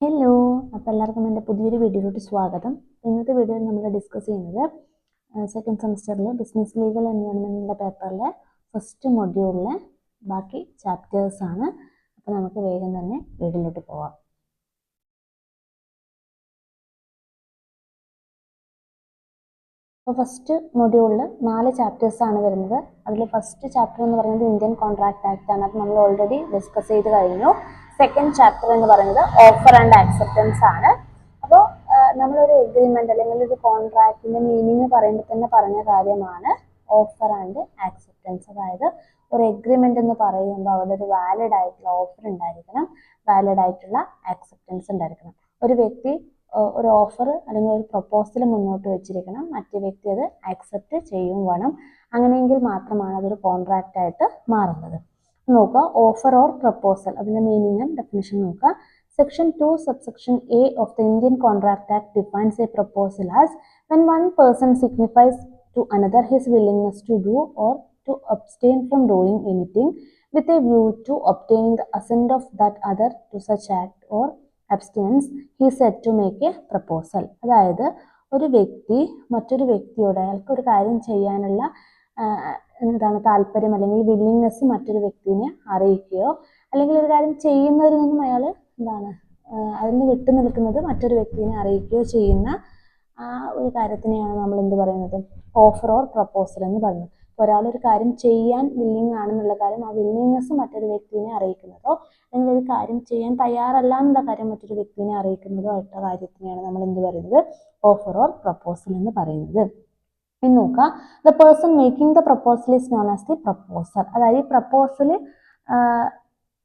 Hello, അപ്പോൾ എല്ലാവർക്കും എൻ്റെ പുതിയൊരു വീഡിയോയിലോട്ട് സ്വാഗതം. ഇന്നത്തെ വീഡിയോയിൽ നമ്മൾ ഡിസ്കസ് ചെയ്യുന്നത് സെക്കൻഡ് സെമസ്റ്ററിലെ ബിസിനസ് ലീഗൽ എൻവയോൺമെൻറ്റിൻ്റെ പേപ്പറിലെ ഫസ്റ്റ് മൊഡ്യൂളിലെ ബാക്കി ചാപ്റ്റേഴ്സാണ്. അപ്പോൾ നമുക്ക് വേഗം തന്നെ വീഡിയോയിലോട്ട് പോവാം. അപ്പോൾ ഫസ്റ്റ് മൊഡ്യൂളിൽ 4 ചാപ്റ്റേഴ്സാണ് വരുന്നത്. അതിൽ ഫസ്റ്റ് ചാപ്റ്റർ എന്ന് പറയുന്നത് ഇന്ത്യൻ കോൺട്രാക്ട് ആക്ട് ആണ്. അത് നമ്മൾ ഓൾറെഡി ഡിസ്കസ് ചെയ്ത് കഴിഞ്ഞു. സെക്കൻഡ് ചാപ്റ്റർ എന്ന് പറയുന്നത് ഓഫർ ആൻഡ് ആക്സെപ്റ്റൻസ് ആണ്. അപ്പോൾ നമ്മളൊരു എഗ്രിമെന്റ് അല്ലെങ്കിൽ ഒരു കോൺട്രാക്റ്റിന്റെ മീനിങ് പറയുമ്പോൾ തന്നെ പറഞ്ഞ കാര്യമാണ് ഓഫർ ആൻഡ് ആക്സെപ്റ്റൻസ്. അതായത് ഒരു എഗ്രിമെന്റ് എന്ന് പറയുമ്പോൾ അവിടെ ഒരു വാലിഡ് ആയിട്ടുള്ള ഓഫർ ഉണ്ടായിരിക്കണം, വാലിഡ് ആയിട്ടുള്ള ആക്സെപ്റ്റൻസ് ഉണ്ടായിരിക്കണം. ഒരു വ്യക്തി ഒരു ഓഫർ അല്ലെങ്കിൽ ഒരു പ്രപ്പോസൽ മുന്നോട്ട് വെച്ചിരിക്കണം, മറ്റേ വ്യക്തി അത് ആക്സെപ്റ്റ് ചെയ്യും വേണം. അങ്ങനെയെങ്കിൽ മാത്രമാണ് അതൊരു കോൺട്രാക്റ്റ് ആയിട്ട് മാറുന്നത്. നോക്കുക, ഓഫർ ഓർ പ്രപ്പോസൽ, അതിന്റെ മീനിങ് ആൻഡ് ഡെഫിനിഷൻ നോക്കുക. Section 2 subsection A of the Indian Contract Act defines a proposal as when one person signifies to another his willingness to do or to abstain from doing anything with a view to obtaining the assent of that other to such act or abstinence he is said to make a proposal. അതായത് ഒരു വ്യക്തി മറ്റൊരു വ്യക്തിയോട് അയാൾക്ക് ഒരു കാര്യം ചെയ്യാനുള്ള താല്പര്യം അല്ലെങ്കിൽ വില്ലിങ്നെസ് മറ്റൊരു വ്യക്തിനെ അറിയിക്കുകയോ അല്ലെങ്കിൽ ഒരു കാര്യം ചെയ്യുന്നതിൽ നിന്നും അയാൾ അതിൽ നിന്ന് വിട്ടു നിൽക്കുന്നത് മറ്റൊരു വ്യക്തിനെ അറിയിക്കുകയോ ചെയ്യുന്ന ആ ഒരു കാര്യത്തിനെയാണ് നമ്മൾ എന്ത് പറയുന്നത്, ഓഫർ ഓർ പ്രപ്പോസൽ എന്ന് പറയുന്നത്. ഒരാളൊരു കാര്യം ചെയ്യാൻ വില്ലിങ് ആണെന്നുള്ള കാര്യം, ആ വില്ലിങ്നെസ് മറ്റൊരു വ്യക്തിനെ അറിയിക്കുന്നതോ അല്ലെങ്കിൽ ഒരു കാര്യം ചെയ്യാൻ തയ്യാറല്ല എന്നുള്ള കാര്യം മറ്റൊരു വ്യക്തിനെ അറിയിക്കുന്നതോ ആയിട്ടുള്ള കാര്യത്തിനെയാണ് നമ്മൾ എന്ത് പറയുന്നത്, ഓഫർ ഓർ പ്രപ്പോസൽ എന്ന് പറയുന്നത്. ഇനി നോക്കുക, the person making the proposal is known as the proposer. അതായത് ഈ പ്രപ്പോസൽ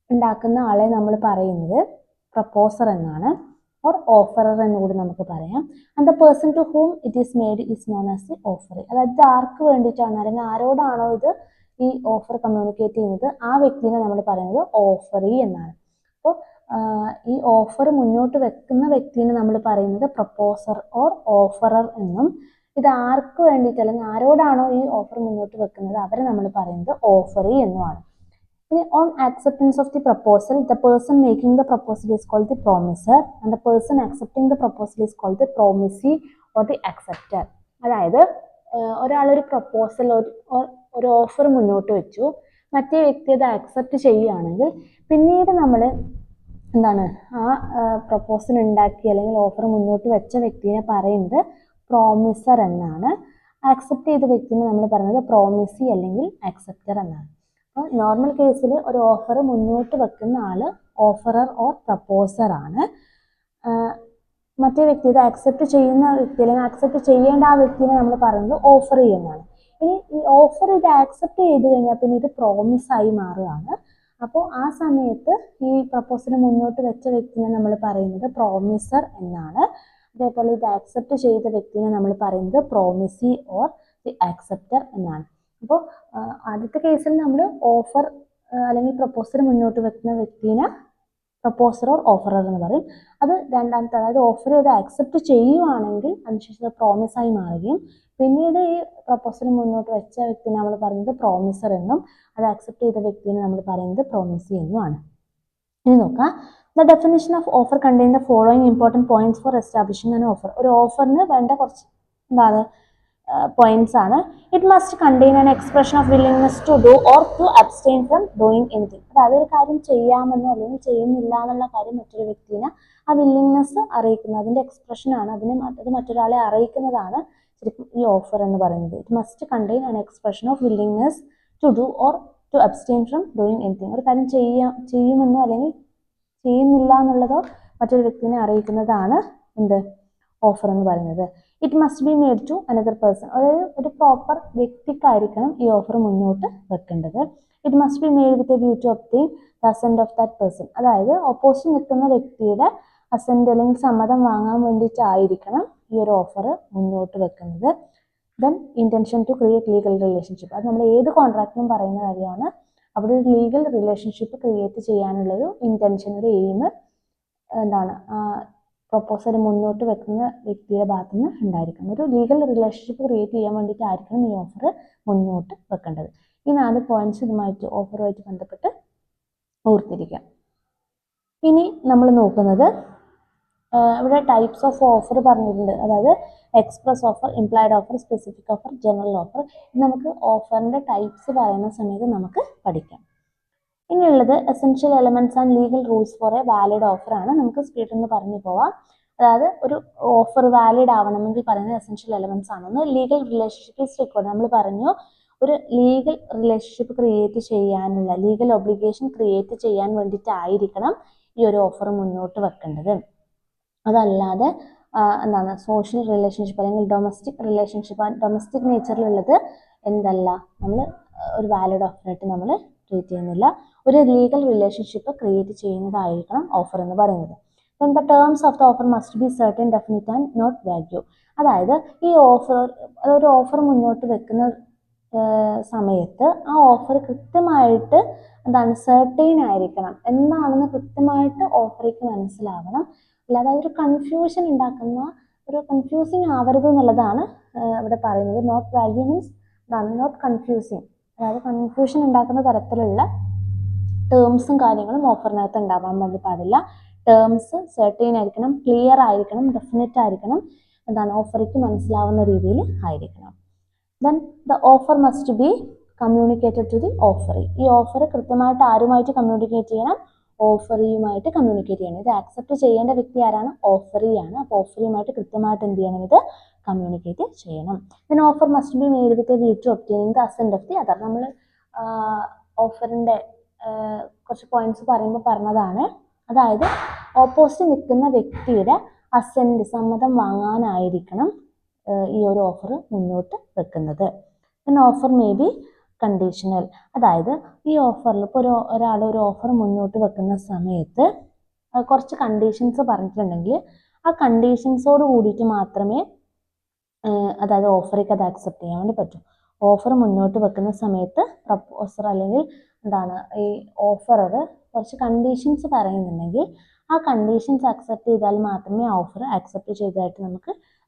ഉണ്ടാക്കുന്ന ആളെ നമ്മൾ പറയുന്നത് പ്രപ്പോസർ എന്നാണ്, ഓർ ഓഫറർ എന്ന് കൂടി നമുക്ക് പറയാം. And the person to whom it is made is known as the offeree. അതായത് ആർക്ക് വേണ്ടിയിട്ടാണ് അല്ലെങ്കിൽ ആരോടാണോ ഇത് ഈ ഓഫർ കമ്മ്യൂണിക്കേറ്റ് ചെയ്യുന്നത് ആ വ്യക്തിനെ നമ്മൾ പറയുന്നത് ഓഫറി എന്നാണ്. അപ്പോൾ ഈ ഓഫർ മുന്നോട്ട് വെക്കുന്ന വ്യക്തിനെ നമ്മൾ പറയുന്നത് പ്രപ്പോസർ ഓർ ഓഫറർ എന്നും, ഇത് ആർക്ക് വേണ്ടിയിട്ട് അല്ലെങ്കിൽ ആരോടാണോ ഈ ഓഫർ മുന്നോട്ട് വെക്കുന്നത് അവരെ നമ്മൾ പറയുന്നത് ഓഫറി എന്നുമാണ്. On acceptance of the proposal, the person making the proposal is called the promiser and the person accepting the proposal is called the promisee or the acceptor. അതായത് ഒരാളൊരു പ്രപ്പോസൽ ഒരു ഓഫർ മുന്നോട്ട് വെച്ചു, മറ്റേ വ്യക്തി അത് ആക്സെപ്റ്റ് ചെയ്യുകയാണെങ്കിൽ പിന്നീട് നമ്മൾ ആ പ്രപ്പോസൽ ഉണ്ടാക്കി അല്ലെങ്കിൽ ഓഫർ മുന്നോട്ട് വെച്ച വ്യക്തിയെ പറയുന്നത് പ്രോമിസർ എന്നാണ്. ആക്സെപ്റ്റ് ചെയ്ത വ്യക്തിനെ നമ്മൾ പറയുന്നത് പ്രോമിസി അല്ലെങ്കിൽ ആക്സെപ്റ്റർ എന്നാണ്. അപ്പോൾ നോർമൽ കേസിൽ ഒരു ഓഫർ മുന്നോട്ട് വെക്കുന്ന ആള് ഓഫറർ ഓർ പ്രപ്പോസർ ആണ്. മറ്റേ വ്യക്തി ഇത് ആക്സെപ്റ്റ് ചെയ്യുന്ന വ്യക്തി അല്ലെങ്കിൽ ആക്സെപ്റ്റ് ചെയ്യേണ്ട ആ വ്യക്തിനെ നമ്മൾ പറയുന്നത് ഓഫർ ചെയ്യുന്നതാണ്. ഇനി ഈ ഓഫർ ഇത് ആക്സെപ്റ്റ് ചെയ്ത് കഴിഞ്ഞാൽ പിന്നെ ഇത് പ്രോമിസായി മാറുകയാണ്. അപ്പോൾ ആ സമയത്ത് ഈ പ്രപ്പോസൽ മുന്നോട്ട് വെച്ച വ്യക്തിനെ നമ്മൾ പറയുന്നത് പ്രോമിസർ എന്നാണ്. അതേപോലെ ഇത് ആക്സെപ്റ്റ് ചെയ്ത വ്യക്തിനെ നമ്മൾ പറയുന്നത് പ്രോമിസി ഓർ ദി ആക്സെപ്റ്റർ എന്നാണ്. അപ്പോൾ ആദ്യത്തെ കേസിൽ നമ്മൾ ഓഫർ അല്ലെങ്കിൽ പ്രപ്പോസൽ മുന്നോട്ട് വെക്കുന്ന വ്യക്തിനെ പ്രപ്പോസർ ഓർ ഓഫറർ എന്ന് പറയും. അത് രണ്ടാമത്തെ, അതായത് ഓഫർ ചെയ്ത് ആക്സെപ്റ്റ് ചെയ്യുവാണെങ്കിൽ അതിനുശേഷം പ്രോമിസായി മാറുകയും പിന്നീട് ഈ പ്രപ്പോസൽ മുന്നോട്ട് വെച്ച വ്യക്തിനെ നമ്മൾ പറയുന്നത് പ്രോമിസർ എന്നും അത് ആക്സെപ്റ്റ് ചെയ്ത വ്യക്തിനെ നമ്മൾ പറയുന്നത് പ്രോമിസി എന്നുമാണ്. ഇനി നോക്കാം, the definition of offer contain the following important points for establishing an offer. ഒരു ഓഫറിന് വേണ്ട കുറച്ച് പോയിന്റ്സ് ആണ്. It must contain an expression of willingness to do or to abstain from doing anything. അതായത് ഒരു കാര്യം ചെയ്യാമെന്നോ അല്ലെങ്കിൽ ചെയ്യുന്നില്ല എന്നുള്ള കാര്യം മറ്റൊരു വ്യക്തിനെ ആ വില്ലിങ്നെസ് അറിയിക്കുന്നത്, അതിന്റെ എക്സ്പ്രഷൻ ആണ്, അത് മറ്റൊരാളെ അറിയിക്കുന്നതാണ് ശരിക്കും ഈ ഓഫർ എന്ന് പറയുന്നത്. It must contain an expression of willingness to do or to abstain from doing anything. ഒരു കാര്യം ചെയ്യുമെന്നോ അല്ലെങ്കിൽ ചെയ്യുന്നില്ല എന്നുള്ളതോ മറ്റൊരു വ്യക്തിനെ അറിയിക്കുന്നതാണ് എന്ത്, ഓഫർ എന്ന് പറയുന്നത്. It must be made to another person. അതായത് ഒരു പ്രോപ്പർ വ്യക്തിക്കായിരിക്കണം ഈ ഓഫർ മുന്നോട്ട് വെക്കേണ്ടത്. It must be made with a view to obtain the assent of that person. അതായത് ഓപ്പോസിറ്റ് നിൽക്കുന്ന വ്യക്തിയുടെ അസെന്റ് അല്ലെങ്കിൽ സമ്മതം വാങ്ങാൻ വേണ്ടിയിട്ടായിരിക്കണം ഈ ഒരു ഓഫർ മുന്നോട്ട് വെക്കുന്നത്. Then intention to create legal relationship. അത് നമ്മൾ ഏത് കോൺട്രാക്റ്റിലും പറയുന്ന കാര്യമാണ്. അവിടെ ഒരു ലീഗൽ റിലേഷൻഷിപ്പ് ക്രിയേറ്റ് ചെയ്യാനുള്ളൊരു ഇന്റൻഷൻ, ഒരു എയിം പ്രപ്പോസൽ മുന്നോട്ട് വെക്കുന്ന വ്യക്തിയുടെ ഭാഗത്തു നിന്ന് ഉണ്ടായിരിക്കണം. ഒരു ലീഗൽ റിലേഷൻഷിപ്പ് ക്രിയേറ്റ് ചെയ്യാൻ വേണ്ടിയിട്ടായിരിക്കണം ഈ ഓഫർ മുന്നോട്ട് വെക്കേണ്ടത്. ഈ 4 പോയിന്റ്സ് ഇതുമായിട്ട് ഓഫറുമായിട്ട് ബന്ധപ്പെട്ട് ഓർത്തിരിക്കാം. ഇനി നമ്മൾ നോക്കുന്നത് ഇവിടെ ടൈപ്സ് ഓഫ് ഓഫർ പറഞ്ഞിട്ടുണ്ട്. അതായത് express offer, implied offer, specific offer, general offer. ഇത് നമുക്ക് ഓഫറിൻ്റെ ടൈപ്സ് പറയുന്ന സമയത്ത് നമുക്ക് പഠിക്കാം. ഇനിയുള്ളത് essential elements and legal rules for a valid offer ആണ്. നമുക്ക് സ്പീഡിൽ നിന്ന് പറഞ്ഞു പോവാം. അതായത് ഒരു ഓഫർ വാലിഡ് ആവണമെങ്കിൽ പറയുന്ന എസെൻഷ്യൽ എലമെന്റ്സ് ആണെന്ന്. Legal relationship is required. നമ്മൾ പറഞ്ഞു ഒരു ലീഗൽ റിലേഷൻഷിപ്പ് ക്രിയേറ്റ് ചെയ്യാനുള്ള, ലീഗൽ ഒബ്ലിഗേഷൻ ക്രിയേറ്റ് ചെയ്യാൻ വേണ്ടിയിട്ടായിരിക്കണം ഈ ഒരു ഓഫർ മുന്നോട്ട് വെക്കേണ്ടത്. അതല്ലാതെ എന്താണ് സോഷ്യൽ റിലേഷൻഷിപ്പ് അല്ലെങ്കിൽ ഡൊമസ്റ്റിക് റിലേഷൻഷിപ്പ്, ഡൊമസ്റ്റിക് നേച്ചറിലുള്ളത് എന്തല്ല നമ്മൾ ഒരു വാലിഡ് ഓഫറായിട്ട് നമ്മൾ ട്രീറ്റ് ചെയ്യുന്നില്ല. ഒരു ലീഗൽ റിലേഷൻഷിപ്പ് ക്രിയേറ്റ് ചെയ്യുന്നതായിരിക്കണം ഓഫർ എന്ന് പറയുന്നത്. then the terms of the offer must be certain, definite and not vague. അതായത് ഈ ഓഫർ, ഒരു ഓഫർ മുന്നോട്ട് വെക്കുന്ന സമയത്ത് ആ ഓഫർ കൃത്യമായിട്ട് എന്താണ് സെർട്ടൈൻ ആയിരിക്കണം, എന്താണെന്ന് കൃത്യമായിട്ട് ഓഫറിക്ക് മനസ്സിലാവണം. അല്ലാതെ ഒരു കൺഫ്യൂഷൻ ഉണ്ടാക്കുന്ന, ഒരു കൺഫ്യൂസിങ് ആവരുത് എന്നുള്ളതാണ് ഇവിടെ പറയുന്നത്. Not value means not confusing, അതായത് കൺഫ്യൂഷൻ ഉണ്ടാക്കുന്ന തരത്തിലുള്ള ടേംസും കാര്യങ്ങളും ഓഫറിനകത്ത് ഉണ്ടാവാൻ വേണ്ടി പാടില്ല. ടേംസ് സെർട്ടൈൻ ആയിരിക്കണം, ക്ലിയർ ആയിരിക്കണം, ഡെഫിനറ്റ് ആയിരിക്കണം, എന്താണ് ഓഫറിക്ക് മനസ്സിലാവുന്ന രീതിയിൽ ആയിരിക്കണം. Then the offer must be communicated to the offeree. ഈ ഓഫർ കൃത്യമായിട്ട് ആരുമായിട്ട് കമ്മ്യൂണിക്കേറ്റ് ചെയ്യണം? ഓഫറിയുമായിട്ട് കമ്മ്യൂണിക്കേറ്റ് ചെയ്യണം. ഇത് ആക്സെപ്റ്റ് ചെയ്യേണ്ട വ്യക്തി ആരാണ്? ഓഫറിയാണ്. അപ്പോൾ ഓഫറിയുമായിട്ട് കൃത്യമായിട്ട് എന്ത് ചെയ്യണം? ഇത് കമ്മ്യൂണിക്കേറ്റ് ചെയ്യണം. Then offer must be made with a view to obtaining the assent of the other. നമ്മൾ ഓഫറിൻ്റെ കുറച്ച് പോയിന്റ്സ് പറയുമ്പോൾ പറഞ്ഞതാണ്. അതായത് ഓപ്പോസിറ്റ് നിൽക്കുന്ന വ്യക്തിയുടെ അസെന്റ്, സമ്മതം വാങ്ങാനായിരിക്കണം ഈ ഒരു ഓഫർ മുന്നോട്ട് വെക്കുന്നത്. പിന്നെ ഓഫർ മേ ബി കണ്ടീഷണൽ. അതായത് ഈ ഓഫറിൽ ഇപ്പോൾ ഒരാൾ ഒരു ഓഫർ മുന്നോട്ട് വെക്കുന്ന സമയത്ത് കുറച്ച് കണ്ടീഷൻസ് പറഞ്ഞിട്ടുണ്ടെങ്കിൽ ആ കണ്ടീഷൻസോട് കൂടിയിട്ട് മാത്രമേ അതായത് ഓഫറിക്ക് അത് ആക്സെപ്റ്റ് ചെയ്യാൻ വേണ്ടി പറ്റും. ഓഫർ മുന്നോട്ട് വെക്കുന്ന സമയത്ത് പ്രപ്പോസർ അല്ലെങ്കിൽ എന്താണ് ഈ ഓഫറർ കുറച്ച് കണ്ടീഷൻസ് പറയുന്നുണ്ടെങ്കിൽ ആ കണ്ടീഷൻസ് അക്സെപ്റ്റ് ചെയ്താൽ മാത്രമേ ആ ഓഫർ ആക്സെപ്റ്റ് ചെയ്തതായിട്ട്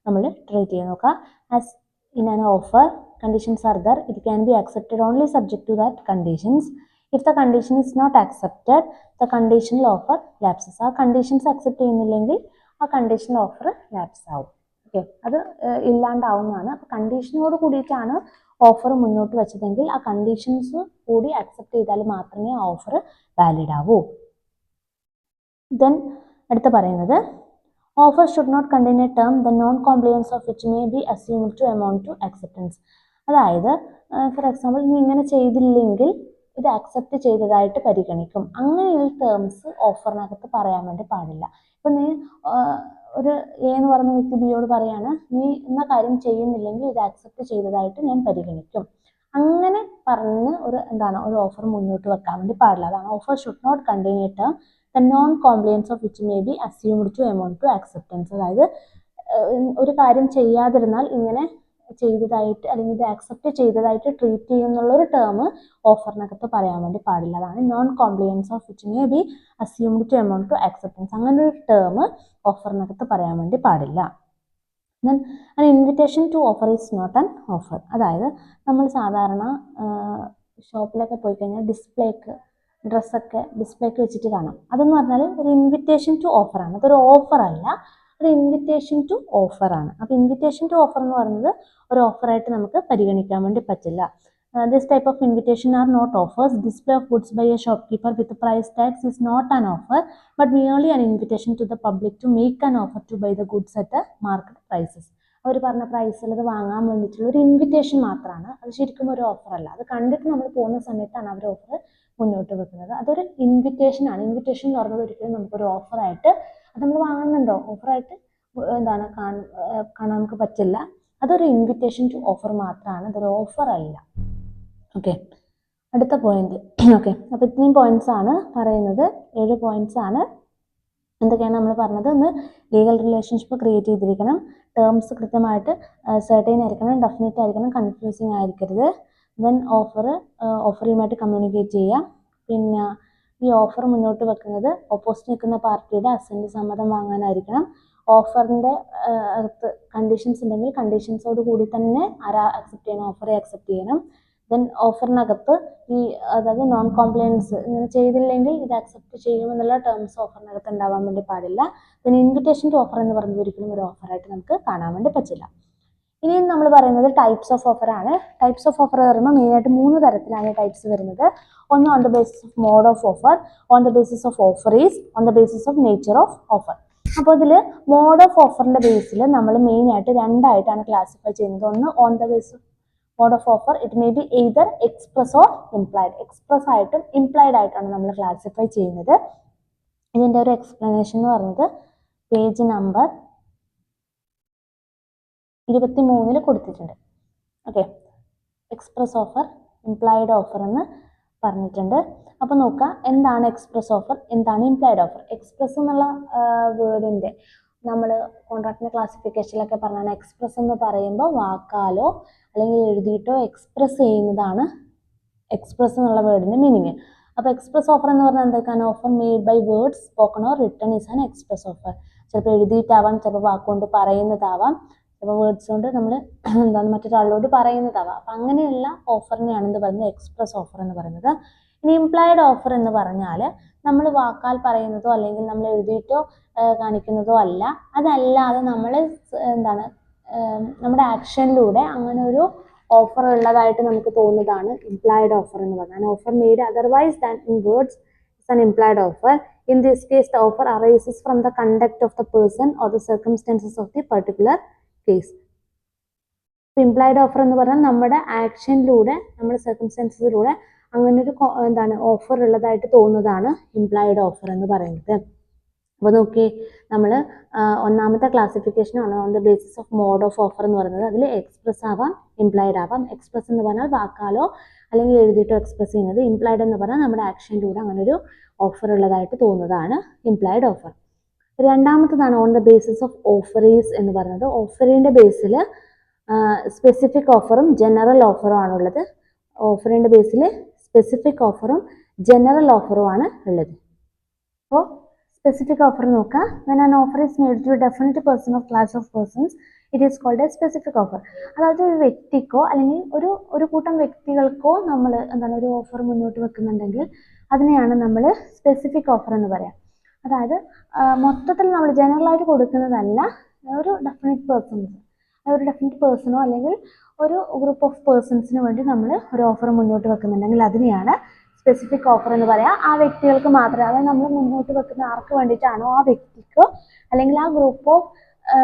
നമ്മൾ ട്രീറ്റ് ചെയ്ത് നോക്കാം. As in an offer conditions are there, it can be accepted only subject to that conditions. If the condition is not accepted, the conditional offer lapses. ആ conditions accept ചെയ്യുന്നില്ലെങ്കിൽ ആ conditional offer lapse ആവും. Okay, അത് ഇല്ലാണ്ടാവുന്നതാണ്. അപ്പോൾ കണ്ടീഷനോട് കൂടിയിട്ടാണ് offer മുന്നോട്ട് വെച്ചതെങ്കിൽ ആ conditions കൂടി അക്സെപ്റ്റ് ചെയ്താൽ മാത്രമേ ആ ഓഫർ വാലിഡ് ആവൂ. ദെൻ അടുത്ത പറയുന്നത് offer should not contain a term the non compliance of which may be assumed to amount to acceptance. അതായത് ഫോർ എക്സാമ്പിൾ നീ ഇങ്ങനെ ചെയ്തില്ലെങ്കിൽ ഇത് അക്സെപ്റ്റ് ചെയ്തതായിട്ട് പരിഗണിക്കും. അങ്ങനെയുള്ള ടേംസ് ഓഫറിനകത്ത് പറയാൻ വേണ്ടി പാടില്ല. ഇപ്പം നീ ഒരു എ എന്ന് പറയുന്ന വ്യക്തി ബിയോട് പറയാണ്, നീ എന്ന കാര്യം ചെയ്യുന്നില്ലെങ്കിൽ ഇത് അക്സെപ്റ്റ് ചെയ്തതായിട്ട് ഞാൻ പരിഗണിക്കും. അങ്ങനെ പറഞ്ഞ് ഒരു ഓഫർ മുന്നോട്ട് വെക്കാൻ വേണ്ടി പാടില്ല. അതാണ് offer should not contain a term the non compliance of which may be assumed to amount to acceptance. അതായത് ഒരു കാര്യം ചെയ്യാതിരുന്നാൽ ഇങ്ങനെ ചെയ്തതായിട്ട് അല്ലെങ്കിൽ ഇത് ആക്സെപ്റ്റ് ചെയ്തതായിട്ട് ട്രീറ്റ് ചെയ്യുന്നുള്ളൊരു ടേം ഓഫറിനകത്ത് പറയാൻ വേണ്ടി പാടില്ല. അതാണ് non compliance of which may be assumed to amount to acceptance. അങ്ങനെ ഒരു ടേം ഓഫറിനകത്ത് പറയാൻ വേണ്ടി പാടില്ല. Then an invitation to offer is not an offer. അതായത് നമ്മൾ സാധാരണ ഷോപ്പിലൊക്കെ പോയി കഴിഞ്ഞാൽ ഡിസ്പ്ലേക്ക് ഡ്രസ്സൊക്കെ ഡിസ്പ്ലേക്ക് വെച്ചിട്ട് കാണാം. അതെന്ന് പറഞ്ഞാൽ ഒരു ഇൻവിറ്റേഷൻ ടു ഓഫറാണ്. അതൊരു ഓഫറല്ല, ഒരു ഇൻവിറ്റേഷൻ ടു ഓഫറാണ്. അപ്പോൾ ഇൻവിറ്റേഷൻ ടു ഓഫർ എന്ന് പറയുന്നത് ഒരു ഓഫറായിട്ട് നമുക്ക് പരിഗണിക്കാൻ വേണ്ടി പറ്റില്ല. This type of invitation are not offers. Display of goods by a shopkeeper with price tags is not an offer, but merely an invitation to the public to make an offer to buy the goods at the market prices. അവർ പറഞ്ഞ പ്രൈസിൽ അത് വാങ്ങാൻ വേണ്ടിയിട്ടുള്ള ഒരു invitation മാത്രമാണ്. അത് ശരിക്കും ഒരു ഓഫർ അല്ല. അത് കണ്ടിട്ട് നമ്മൾ പോകുന്ന സമയത്താണ് അവർ ഓഫർ മുന്നോട്ട് വെക്കുന്നത്. അതൊരു ഇൻവിറ്റേഷൻ ആണ്. ഇൻവിറ്റേഷൻ എന്ന് പറയുന്നത് ഒരിക്കലും നമുക്കൊരു ഓഫറായിട്ട് അത് നമ്മൾ വാങ്ങുന്നുണ്ടോ ഓഫറായിട്ട് കാണാൻ നമുക്ക് പറ്റില്ല. അതൊരു ഇൻവിറ്റേഷൻ ടു ഓഫർ മാത്രമാണ്, അതൊരു ഓഫർ അല്ല. ഓക്കെ, അടുത്ത പോയിന്റ്. ഓക്കെ, അപ്പോൾ ഇത്രയും പോയിന്റ്സ് ആണ് പറയുന്നത്. 7 പോയിന്റ്സ് ആണ്. എന്തൊക്കെയാണ് നമ്മൾ പറഞ്ഞത്? ഒന്ന്, ലീഗൽ റിലേഷൻഷിപ്പ് ക്രിയേറ്റ് ചെയ്തിരിക്കണം. ടേംസ് കൃത്യമായിട്ട് സെർട്ടൈൻ ആയിരിക്കണം, ഡെഫിനറ്റ് ആയിരിക്കണം, കൺഫ്യൂസിങ് ആയിരിക്കരുത്. ദെൻ ഓഫറുമായിട്ട് കമ്മ്യൂണിക്കേറ്റ് ചെയ്യാം. പിന്നെ ഈ ഓഫർ മുന്നോട്ട് വെക്കുന്നത് ഓപ്പോസിറ്റ് നിൽക്കുന്ന പാർട്ടിയുടെ അസെന്റ്, സമ്മതം വാങ്ങാനായിരിക്കണം. ഓഫറിൻ്റെ അകത്ത് കണ്ടീഷൻസ് ഉണ്ടെങ്കിൽ കണ്ടീഷൻസോട് കൂടി തന്നെ ആരാ അക്സെപ്റ്റ് ചെയ്യണം? ഓഫറെ അക്സെപ്റ്റ് ചെയ്യണം. ദെൻ ഓഫറിനകത്ത് ഈ അതായത് നോൺ കോംപ്ലയൻസ് ഇങ്ങനെ ചെയ്തില്ലെങ്കിൽ ഇത് അക്സെപ്റ്റ് ചെയ്യുമെന്നുള്ള ടേംസ് ഓഫറിനകത്ത് ഉണ്ടാവാൻ വേണ്ടി പാടില്ല. ദെൻ ഇൻവിറ്റേഷൻ ടു ഓഫർ എന്ന് പറയുന്നത് ഒരിക്കലും ഒരു ഓഫറായിട്ട് നമുക്ക് കാണാൻ വേണ്ടി പറ്റില്ല. ഇനി നമ്മൾ പറയുന്നത് ടൈപ്സ് ഓഫ് ഓഫർ ആണ്. ടൈപ്സ് ഓഫ് ഓഫർ പറയുമ്പോൾ മെയിനായിട്ട് 3 തരത്തിലാണ് ടൈപ്സ് വരുന്നത്. ഒന്ന് on the basis of mode of offer, on the basis of offerees, on the basis of nature of offer. അപ്പോൾ ഇതിൽ മോഡ് ഓഫ് ഓഫറിന്റെ ബേസിൽ നമ്മൾ മെയിനായിട്ട് രണ്ടായിട്ടാണ് ക്ലാസിഫൈ ചെയ്യുന്നത്. ഒന്ന് on the basis mode of offer, it may be either express or implied. Express ആയിട്ടും implied ആയിട്ടാണ് നമ്മൾ ക്ലാസിഫൈ ചെയ്യുന്നത്. ഇതിൻ്റെ ഒരു എക്സ്പ്ലനേഷൻ എന്ന് പറയുന്നത് പേജ് നമ്പർ 23 കൊടുത്തിട്ടുണ്ട്. Okay, express offer, implied offer എന്ന് പറഞ്ഞിട്ടുണ്ട്. അപ്പോൾ നോക്കുക, എന്താണ് എക്സ്പ്രസ് ഓഫർ, എന്താണ് ഇംപ്ലൈഡ് ഓഫർ. എക്സ്പ്രസ് എന്നുള്ള വേർഡിൻ്റെ നമ്മൾ കോൺട്രാക്റ്റിൻ്റെ ക്ലാസിഫിക്കേഷനിലൊക്കെ പറഞ്ഞാൽ എക്സ്പ്രസ് എന്ന് പറയുമ്പോൾ വാക്കാലോ അല്ലെങ്കിൽ എഴുതിയിട്ടോ എക്സ്പ്രസ് ചെയ്യുന്നതാണ് എക്സ്പ്രസ് എന്നുള്ള വേർഡിൻ്റെ മീനിങ്. അപ്പോൾ എക്സ്പ്രസ് ഓഫർ എന്ന് പറഞ്ഞാൽ എന്തൊക്കെയാണ്? Offer made by words spoken or written is an express offer. ചിലപ്പോൾ എഴുതിയിട്ടാവാം, ചിലപ്പോൾ വാക്കുകൊണ്ട് പറയുന്നതാവാം, ചിലപ്പോൾ വേർഡ്സ് കൊണ്ട് നമ്മൾ എന്താണ് മറ്റൊരാളോട് പറയുന്നതാവാം. അപ്പം അങ്ങനെയുള്ള ഓഫറിനെയാണ് എന്ത് പറയുന്നത്? എക്സ്പ്രസ് ഓഫർ എന്ന് പറയുന്നത്. ഇനി ഇംപ്ലൈഡ് ഓഫർ എന്ന് പറഞ്ഞാൽ നമ്മൾ വാക്കാൽ പറയുന്നതോ അല്ലെങ്കിൽ നമ്മൾ എഴുതിയിട്ടോ കാണിക്കുന്നതോ അല്ല, അതല്ലാതെ നമ്മൾ എന്താണ് നമ്മുടെ ആക്ഷനിലൂടെ അങ്ങനെ ഒരു ഓഫർ ഉള്ളതായിട്ട് നമുക്ക് തോന്നുന്നതാണ് ഇംപ്ലൈഡ് ഓഫർ എന്ന് പറഞ്ഞാൽ. Offer made otherwise than in words is an implied offer. In this case, the offer arises from the conduct of the person or the circumstances of the particular case. Implied offer എന്ന് പറഞ്ഞാൽ നമ്മുടെ ആക്ഷനിലൂടെ നമ്മുടെ സർക്കംസ്റ്റൻസസിലൂടെ അങ്ങനെ ഒരു എന്താണ് offer ഉള്ളതായിട്ട് തോന്നുന്നതാണ് implied offer എന്ന് പറയുന്നത്. അപ്പോൾ നോക്കി, നമ്മൾ ഒന്നാമത്തെ ക്ലാസിഫിക്കേഷനാണ് on the basis of mode of offer എന്ന് പറയുന്നത്. അതിൽ എക്സ്പ്രസ് ആവാം, ഇംപ്ലൈഡ് ആവാം. എക്സ്പ്രസ് എന്ന് പറഞ്ഞാൽ വാക്കാലോ അല്ലെങ്കിൽ എഴുതിയിട്ടോ എക്സ്പ്രസ് ചെയ്യുന്നത്. ഇംപ്ലൈഡ് എന്ന് പറഞ്ഞാൽ നമ്മുടെ ആക്ഷനിലൂടെ അങ്ങനെ ഒരു ഓഫർ ഉള്ളതായിട്ട് തോന്നുന്നതാണ് ഇംപ്ലൈഡ് ഓഫർ. രണ്ടാമത്തതാണ് on the basis of offerees എന്ന് പറയുന്നത്. ഓഫറിൻ്റെ ബേസിൽ സ്പെസിഫിക് ഓഫറും ജനറൽ ഓഫറും ആണുള്ളത്. ഓഫറിൻ്റെ ബേസിൽ സ്പെസിഫിക് ഓഫറും ജനറൽ ഓഫറും ആണ് ഉള്ളത്. അപ്പോൾ സ്പെസിഫിക് ഓഫർ നോക്കാം. when an offer is made to a definite person or class of persons, it is called a specific offer. അതായത് ഒരു വ്യക്തിക്കോ അല്ലെങ്കിൽ ഒരു കൂട്ടം വ്യക്തികൾക്കോ നമ്മൾ എന്താണ് ഒരു ഓഫർ മുന്നോട്ട് വെക്കുന്നുണ്ടെങ്കിൽ അതിനെയാണ് നമ്മൾ സ്പെസിഫിക് ഓഫർ എന്ന് പറയാം. അതായത് മൊത്തത്തിൽ നമ്മൾ ജനറലായിട്ട് കൊടുക്കുന്നതല്ല, ഒരു ഡെഫിനിറ്റ് പേഴ്സണോ അല്ലെങ്കിൽ ഒരു ഗ്രൂപ്പ് ഓഫ് പേഴ്സൺസിന് വേണ്ടി നമ്മൾ ഒരു ഓഫർ മുന്നോട്ട് വെക്കുന്നുണ്ടെങ്കിൽ അതിനെയാണ് സ്പെസിഫിക് ഓഫർ എന്ന് പറയാം. ആ വ്യക്തികൾക്ക് മാത്രമേ, അതായത് നമ്മൾ മുന്നോട്ട് വെക്കുന്ന ആർക്ക് വേണ്ടിയിട്ടാണോ ആ വ്യക്തിക്കോ അല്ലെങ്കിൽ ആ ഗ്രൂപ്പ് ഓഫ്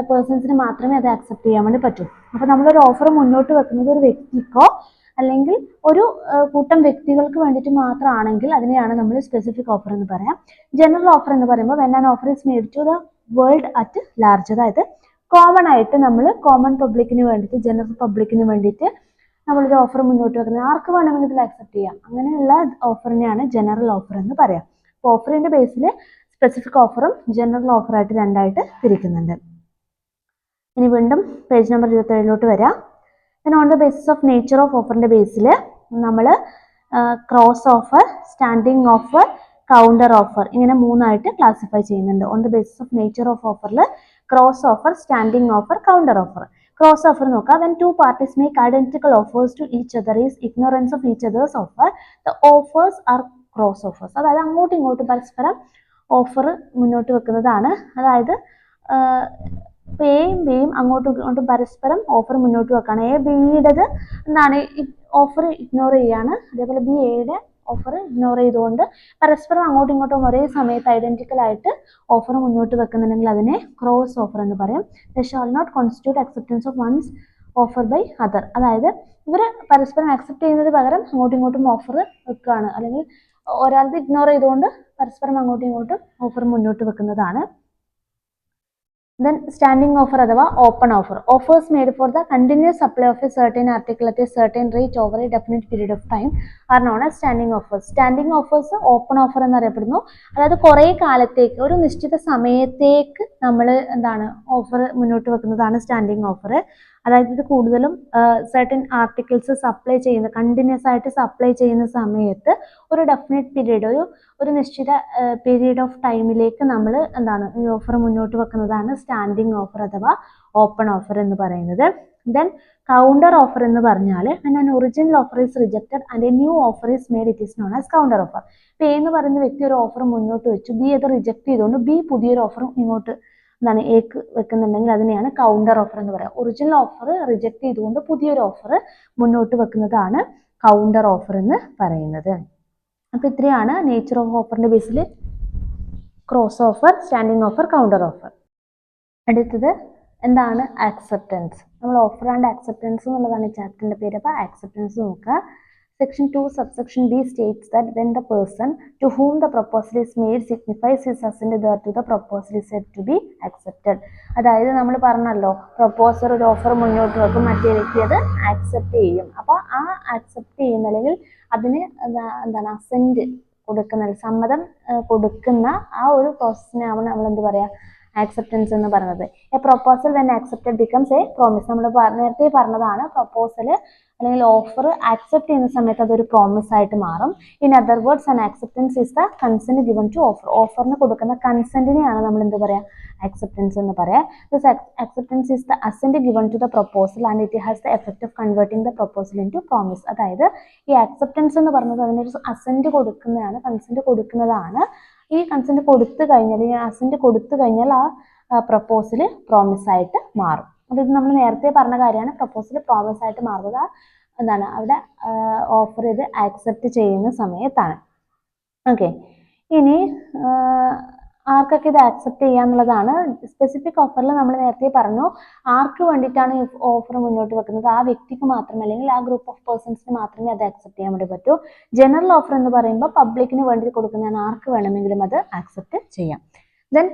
പേഴ്സൺസിന് മാത്രമേ അത് അക്സെപ്റ്റ് ചെയ്യാൻ വേണ്ടി പറ്റൂ. അപ്പോൾ നമ്മളൊരു ഓഫർ മുന്നോട്ട് വെക്കുന്നത് ഒരു വ്യക്തിക്കോ അല്ലെങ്കിൽ ഒരു കൂട്ടം വ്യക്തികൾക്ക് വേണ്ടിയിട്ട് മാത്രമാണെങ്കിൽ അതിനെയാണ് നമ്മൾ സ്പെസിഫിക് ഓഫർ എന്ന് പറയാം. ജനറൽ ഓഫർ എന്ന് പറയുമ്പോൾ when an offer is made to the world at large, അതായത് കോമൺ ആയിട്ട് നമ്മൾ കോമൺ പബ്ലിക്കിന് വേണ്ടിയിട്ട്, ജനറൽ പബ്ലിക്കിന് വേണ്ടിയിട്ട് നമ്മളൊരു ഓഫർ മുന്നോട്ട് വെക്കുന്നത് ആർക്ക് വേണമെങ്കിൽ ഇതിൽ അക്സെപ്റ്റ് ചെയ്യാം, അങ്ങനെയുള്ള ഓഫറിനെയാണ് ജനറൽ ഓഫർ എന്ന് പറയാം. അപ്പോൾ ഓഫറിൻ്റെ ബേസിൽ സ്പെസിഫിക് ഓഫറും ജനറൽ ഓഫറായിട്ട് രണ്ടായിട്ട് തിരിക്കുന്നുണ്ട്. ഇനി വീണ്ടും പേജ് നമ്പർ 27 വരാം. On the basis of nature of ഓഫറിൻ്റെ ബേസിൽ നമ്മൾ cross offer, standing offer, counter offer ഇങ്ങനെ മൂന്നായിട്ട് ക്ലാസിഫൈ ചെയ്യുന്നുണ്ട്. On the basis of nature of ഓഫറിൽ cross offer, standing offer, counter offer. Cross offer നോക്കാം. when two parties make identical offers to each other is ignorance of each other's offer, the offers are cross offers. അതായത് അങ്ങോട്ടും ഇങ്ങോട്ടും പരസ്പരം offer മുന്നോട്ട് വെക്കുന്നതാണ്. അതായത് എയും ബിയും അങ്ങോട്ടും ഇങ്ങോട്ടും പരസ്പരം ഓഫർ മുന്നോട്ട് വെക്കുകയാണ്. എ ബിയുടേത് എന്താണ് ഓഫർ ഇഗ്നോർ ചെയ്യാണ്, അതേപോലെ ബി എയുടെ ഓഫർ ഇഗ്നോർ ചെയ്തുകൊണ്ട് പരസ്പരം അങ്ങോട്ടും ഇങ്ങോട്ടും ഒരേ സമയത്ത് ഐഡന്റിക്കൽ ആയിട്ട് ഓഫർ മുന്നോട്ട് വെക്കുന്നുണ്ടെങ്കിൽ അതിനെ ക്രോസ് ഓഫർ എന്ന് പറയും. They shall not constitute acceptance of one's offer by other. അതായത് ഇവർ പരസ്പരം അക്സെപ്റ്റ് ചെയ്യുന്നത് പകരം അങ്ങോട്ടും ഇങ്ങോട്ടും ഓഫർ വെക്കുകയാണ്, അല്ലെങ്കിൽ ഒരാൾക്ക് ഇഗ്നോർ ചെയ്തുകൊണ്ട് പരസ്പരം അങ്ങോട്ടും ഇങ്ങോട്ടും ഓഫർ മുന്നോട്ട് വെക്കുന്നതാണ്. Then standing offer അഥവാ open offer. Offers made for the continuous supply of a certain article at a certain rate over a definite period of time are known as standing offers. Standing offers open offer എന്നറിയപ്പെടുന്നു. അതായത് കുറേ കാലത്തേക്ക്, ഒരു നിശ്ചിത സമയത്തേക്ക് നമ്മൾ എന്താണ് offer മുന്നോട്ട് വെക്കുന്നതാണ് സ്റ്റാൻഡിങ് ഓഫർ. അതായത് ഇത് കൂടുതലും സർട്ടൻ ആർട്ടിക്കിൾസ് സപ്ലൈ ചെയ്യുന്ന, കണ്ടിന്യൂസ് ആയിട്ട് സപ്ലൈ ചെയ്യുന്ന സമയത്ത് ഒരു ഡെഫിനറ്റ് പീരീഡ്, ഒരു നിശ്ചിത പീരീഡ് ഓഫ് ടൈമിലേക്ക് നമ്മൾ എന്താണ് ഈ ഓഫർ മുന്നോട്ട് വെക്കുന്നതാണ് സ്റ്റാൻഡിങ് ഓഫർ അഥവാ ഓപ്പൺ ഓഫർ എന്ന് പറയുന്നത്. ദെൻ കൗണ്ടർ ഓഫർ എന്ന് പറഞ്ഞാൽ an original offer is rejected and A new offer is made, it is known as counter offer. ഇപ്പൊ എ എന്ന് പറയുന്ന വ്യക്തി ഒരു ഓഫർ മുന്നോട്ട് വെച്ചു, ബി അത് റിജക്ട് ചെയ്തുകൊണ്ട് ബി പുതിയൊരു ഓഫറും ഇങ്ങോട്ട് എന്താണ് എക്ക് വെക്കുന്നുണ്ടെങ്കിൽ അതിനെയാണ് കൗണ്ടർ ഓഫർ എന്ന് പറയുക. ഒറിജിനൽ ഓഫർ റിജക്ട് ചെയ്തുകൊണ്ട് പുതിയൊരു ഓഫർ മുന്നോട്ട് വെക്കുന്നതാണ് കൗണ്ടർ ഓഫർ എന്ന് പറയുന്നത്. അപ്പൊ ഇത്രയാണ് നേച്ചർ ഓഫ് ഓഫറിന്റെ ബേസിൽ cross offer, standing offer, counter offer. അടുത്തത് എന്താണ് ആക്സെപ്റ്റൻസ്. നമ്മൾ ഓഫർ ആൻഡ് ആക്സെപ്റ്റൻസ് എന്നുള്ളതാണ് ഈ ചാപ്റ്ററിന്റെ പേര്. അപ്പോൾ ആക്സെപ്റ്റൻസ് നോക്കുക. Section 2 subsection B states that when the person to whom the proposal is made signifies his assent thereto, the proposal is said to be accepted. അതായത് നമ്മൾ പറഞ്ഞല്ലോ പ്രപ്പോസർ ഒരു ഓഫർ മുന്നോട്ട് വെക്കും, മറ്റേ വ്യക്തി അത് ആക്സെപ്റ്റ് ചെയ്യും. അപ്പോൾ ആ ആക്സെപ്റ്റ് ചെയ്യുന്ന അല്ലെങ്കിൽ അതിന് എന്താണ് അസെന്റ് കൊടുക്കുന്ന, സമ്മതം കൊടുക്കുന്ന ആ ഒരു പ്രോസസ്സിനാണ് നമ്മൾ എന്ത് പറയാ, ആക്സെപ്റ്റൻസ് എന്ന് പറയുന്നത്. A proposal when accepted becomes A promise. നമ്മൾ നേരത്തെ പറഞ്ഞതാണ് പ്രൊപ്പോസൽ അല്ലെങ്കിൽ ഓഫർ ആക്സെപ്റ്റ് ചെയ്യുന്ന സമയത്ത് അതൊരു പ്രോമിസ് ആയിട്ട് മാറും. In other words an acceptance is the consent given to offer. ഓഫറിന് കൊടുക്കുന്ന കൺസെന്റിനെയാണ് നമ്മൾ എന്ത് പറയാ, ആക്സെപ്റ്റൻസ് എന്ന് പറയാം. This acceptance is the assent given to the proposal and it has the effect of converting the proposal into promise. അതായത് ഈ ആക്സെപ്റ്റൻസ് എന്ന് പറയുന്നത് അതിനൊരു അസെന്റ് കൊടുക്കുന്നതാണ്, കൺസെന്റ് കൊടുക്കുന്നതാണ്. ഈ കൺസെന്റ് കൊടുത്തു കഴിഞ്ഞാൽ, ഈ അസെന്റ് കൊടുത്തു കഴിഞ്ഞാൽ ആ പ്രൊപ്പോസൽ പ്രോമിസ് ആയിട്ട് മാറും. അപ്പോൾ ഇത് നമ്മൾ നേരത്തെ പറഞ്ഞ കാര്യമാണ്. പ്രൊപ്പോസൽ പ്രോമിസ് ആയിട്ട് മാറുക എന്താണ്, അവിടെ ഓഫർ ചെയ്ത് ആക്സെപ്റ്റ് ചെയ്യുന്ന സമയത്താണ്. ഓക്കെ, ഇനി ആർക്കൊക്കെ ഇത് ആക്സെപ്റ്റ് ചെയ്യാന്നുള്ളതാണ്. സ്പെസിഫിക് ഓഫറിൽ നമ്മൾ നേരത്തെ പറഞ്ഞു ആർക്ക് വേണ്ടിയിട്ടാണ് ഓഫർ മുന്നോട്ട് വെക്കുന്നത്, ആ വ്യക്തിക്ക് മാത്രമേ അല്ലെങ്കിൽ ആ ഗ്രൂപ്പ് ഓഫ് പേഴ്സൺസിന് മാത്രമേ അത് ആക്സെപ്റ്റ് ചെയ്യാൻ വേണ്ടി പറ്റൂ. ജനറൽ ഓഫർ എന്ന് പറയുമ്പോൾ പബ്ലിക്കിന് വേണ്ടി കൊടുക്കുന്നതാണ്, ആർക്ക് വേണമെങ്കിലും അത് ആക്സെപ്റ്റ് ചെയ്യാം. Then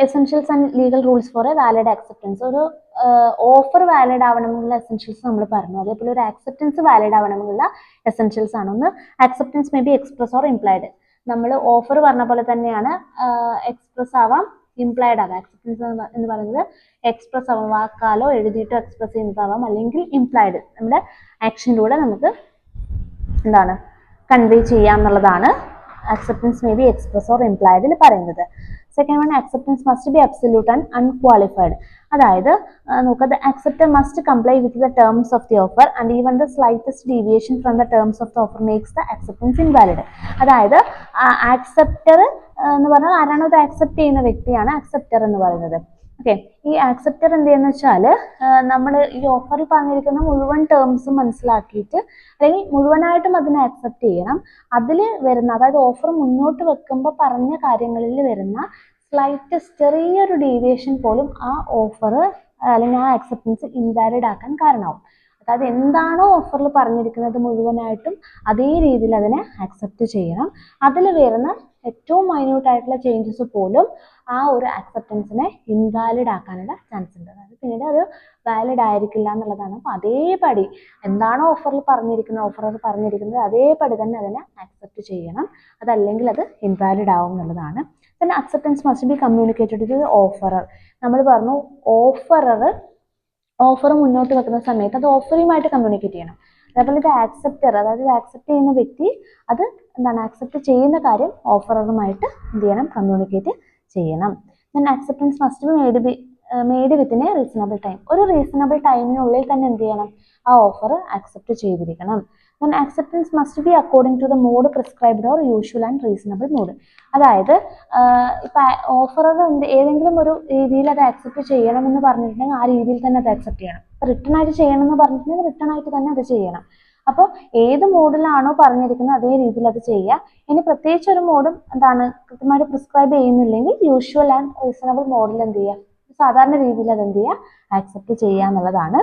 essentials and legal rules for a valid acceptance. ഒരു ഓഫർ വാലിഡ് ആവണമെന്നുള്ള എസെൻഷ്യൽസ് നമ്മൾ പറഞ്ഞു. അതേപോലെ ഒരു ആക്സെപ്റ്റൻസ് വാലിഡ് ആവണമെന്നുള്ള എസെൻഷ്യൽസ് ആണ്. ഒന്ന്, acceptance may be express or implied. നമ്മൾ ഓഫർ പറഞ്ഞ പോലെ തന്നെയാണ്, എക്സ്പ്രസ് ആവാം, ഇംപ്ലൈഡ് ആവാം. ആക്സെപ്റ്റൻസ് എന്ന് പറയുന്നത് എക്സ്പ്രസ് ആവാം, വാക്കാലോ എഴുതിയിട്ടോ എക്സ്പ്രസ് ചെയ്യുന്നതാവാം, അല്ലെങ്കിൽ ഇംപ്ലൈഡ് നമ്മുടെ ആക്ഷനിലൂടെ നമുക്ക് എന്താണ് കൺവേ ചെയ്യാം എന്നുള്ളതാണ് acceptance may be express or ഇംപ്ലൈഡിൽ പറയുന്നത്. Second one, acceptance must be absolute and unqualified. അതായത് നോക്കുക, the acceptor must comply with the terms of the offer and even the slightest deviation from the terms of the offer makes the acceptance invalid. അതായത് acceptor എന്ന് പറഞ്ഞാൽ ആരാണോ ഇത് accept ചെയ്യുന്ന വ്യക്തിയാണ് acceptor എന്ന് പറയുന്നത്. ഓക്കെ, ഈ ആക്സെപ്റ്റർ എന്ത് ചെയ്യുന്ന വെച്ചാൽ നമ്മൾ ഈ ഓഫറിൽ പറഞ്ഞിരിക്കുന്ന മുഴുവൻ ടേംസും മനസ്സിലാക്കിയിട്ട് അല്ലെങ്കിൽ മുഴുവനായിട്ടും അതിനെ ആക്സെപ്റ്റ് ചെയ്യണം. അതിൽ വരുന്ന, അതായത് ഓഫർ മുന്നോട്ട് വെക്കുമ്പോൾ പറഞ്ഞ കാര്യങ്ങളിൽ വരുന്ന സ്ലൈറ്റസ്റ്റ് ചെറിയൊരു ഡീവിയേഷൻ പോലും ആ ഓഫർ അല്ലെങ്കിൽ ആ ആക്സെപ്റ്റൻസ് ഇൻവാലിഡ് ആക്കാൻ കാരണമാവും. അതായത് എന്താണോ ഓഫറിൽ പറഞ്ഞിരിക്കുന്നത് മുഴുവനായിട്ടും അതേ രീതിയിൽ അതിനെ ആക്സെപ്റ്റ് ചെയ്യണം. അതിൽ വരുന്ന ഏറ്റവും മൈന്യൂട്ട് ആയിട്ടുള്ള ചേഞ്ചസ് പോലും ആ ഒരു ആക്സെപ്റ്റൻസിനെ ഇൻവാലിഡ് ആക്കാനുള്ള ചാൻസ് ഉണ്ട്. അതായത് പിന്നീട് അത് വാലിഡ് ആയിരിക്കില്ല എന്നുള്ളതാണ്. അപ്പോൾ അതേപടി എന്താണോ ഓഫറിൽ പറഞ്ഞിരിക്കുന്നത് അതേപടി തന്നെ അതിനെ ആക്സെപ്റ്റ് ചെയ്യണം. അതല്ലെങ്കിൽ അത് ഇൻവാലിഡ് ആവും എന്നുള്ളതാണ്. പിന്നെ acceptance must be communicated to offeror. നമ്മൾ പറഞ്ഞു ഓഫർ മുന്നോട്ട് വെക്കുന്ന സമയത്ത് അത് ഓഫറുമായിട്ട് കമ്മ്യൂണിക്കേറ്റ് ചെയ്യണം. അതേപോലെ ഇത് ആക്സെപ്റ്റർ, അതായത് ഇത് ആക്സെപ്റ്റ് ചെയ്യുന്ന വ്യക്തി അത് എന്താണ് ആക്സെപ്റ്റ് ചെയ്യുന്ന കാര്യം ഓഫററുമായിട്ട് എന്ത് ചെയ്യണം, കമ്മ്യൂണിക്കേറ്റ് ചെയ്യണം. Then acceptance must be made within a reasonable time. ഒരു റീസണബിൾ ടൈമിനുള്ളിൽ തന്നെ എന്ത് ചെയ്യണം, ആ ഓഫർ ആക്സെപ്റ്റ് ചെയ്തിരിക്കണം. Then acceptance must be according to the mode prescribed or usual and reasonable mode. അതായത് ഇപ്പം ഓഫറർ ഏതെങ്കിലും ഒരു രീതിയിൽ അത് ആക്സെപ്റ്റ് ചെയ്യണമെന്ന് പറഞ്ഞിട്ടുണ്ടെങ്കിൽ ആ രീതിയിൽ തന്നെ അത് ആക്സെപ്റ്റ് ചെയ്യണം. റിട്ടേൺ ആയിട്ട് ചെയ്യണമെന്ന് പറഞ്ഞിട്ടുണ്ടെങ്കിൽ റിട്ടേൺ ആയിട്ട് തന്നെ അത് ചെയ്യണം. അപ്പോൾ ഏത് മോഡിലാണോ പറഞ്ഞിരിക്കുന്നത് അതേ രീതിയിൽ അത് ചെയ്യുക. ഇനി പ്രത്യേകിച്ച് ഒരു മോഡും എന്താണ് കൃത്യമായിട്ട് പ്രിസ്ക്രൈബ് ചെയ്യുന്നില്ലെങ്കിൽ യൂഷ്വൽ ആൻഡ് റീസണബിൾ മോഡിൽ എന്ത് ചെയ്യുക, സാധാരണ രീതിയിൽ അത് എന്ത് ചെയ്യുക, ആക്സെപ്റ്റ് ചെയ്യുക എന്നുള്ളതാണ്.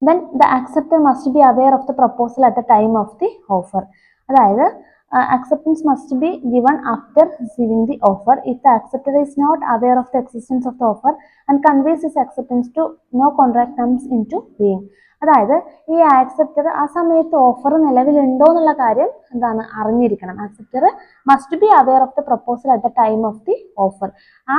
Then the acceptor must be aware of the proposal at the time of the offer. അതായത് acceptance must be given after receiving the offer. If the acceptor is not aware of the existence of the offer and conveys his acceptance to no contract comes into being. അതായത് ഈ acceptor ആ സമയത്ത് offer നിലവിലുണ്ടോ എന്നുള്ള കാര്യം എന്താണ് അറിഞ്ഞിരിക്കണം. Acceptor must be aware of the proposal at the time of the offer. ആ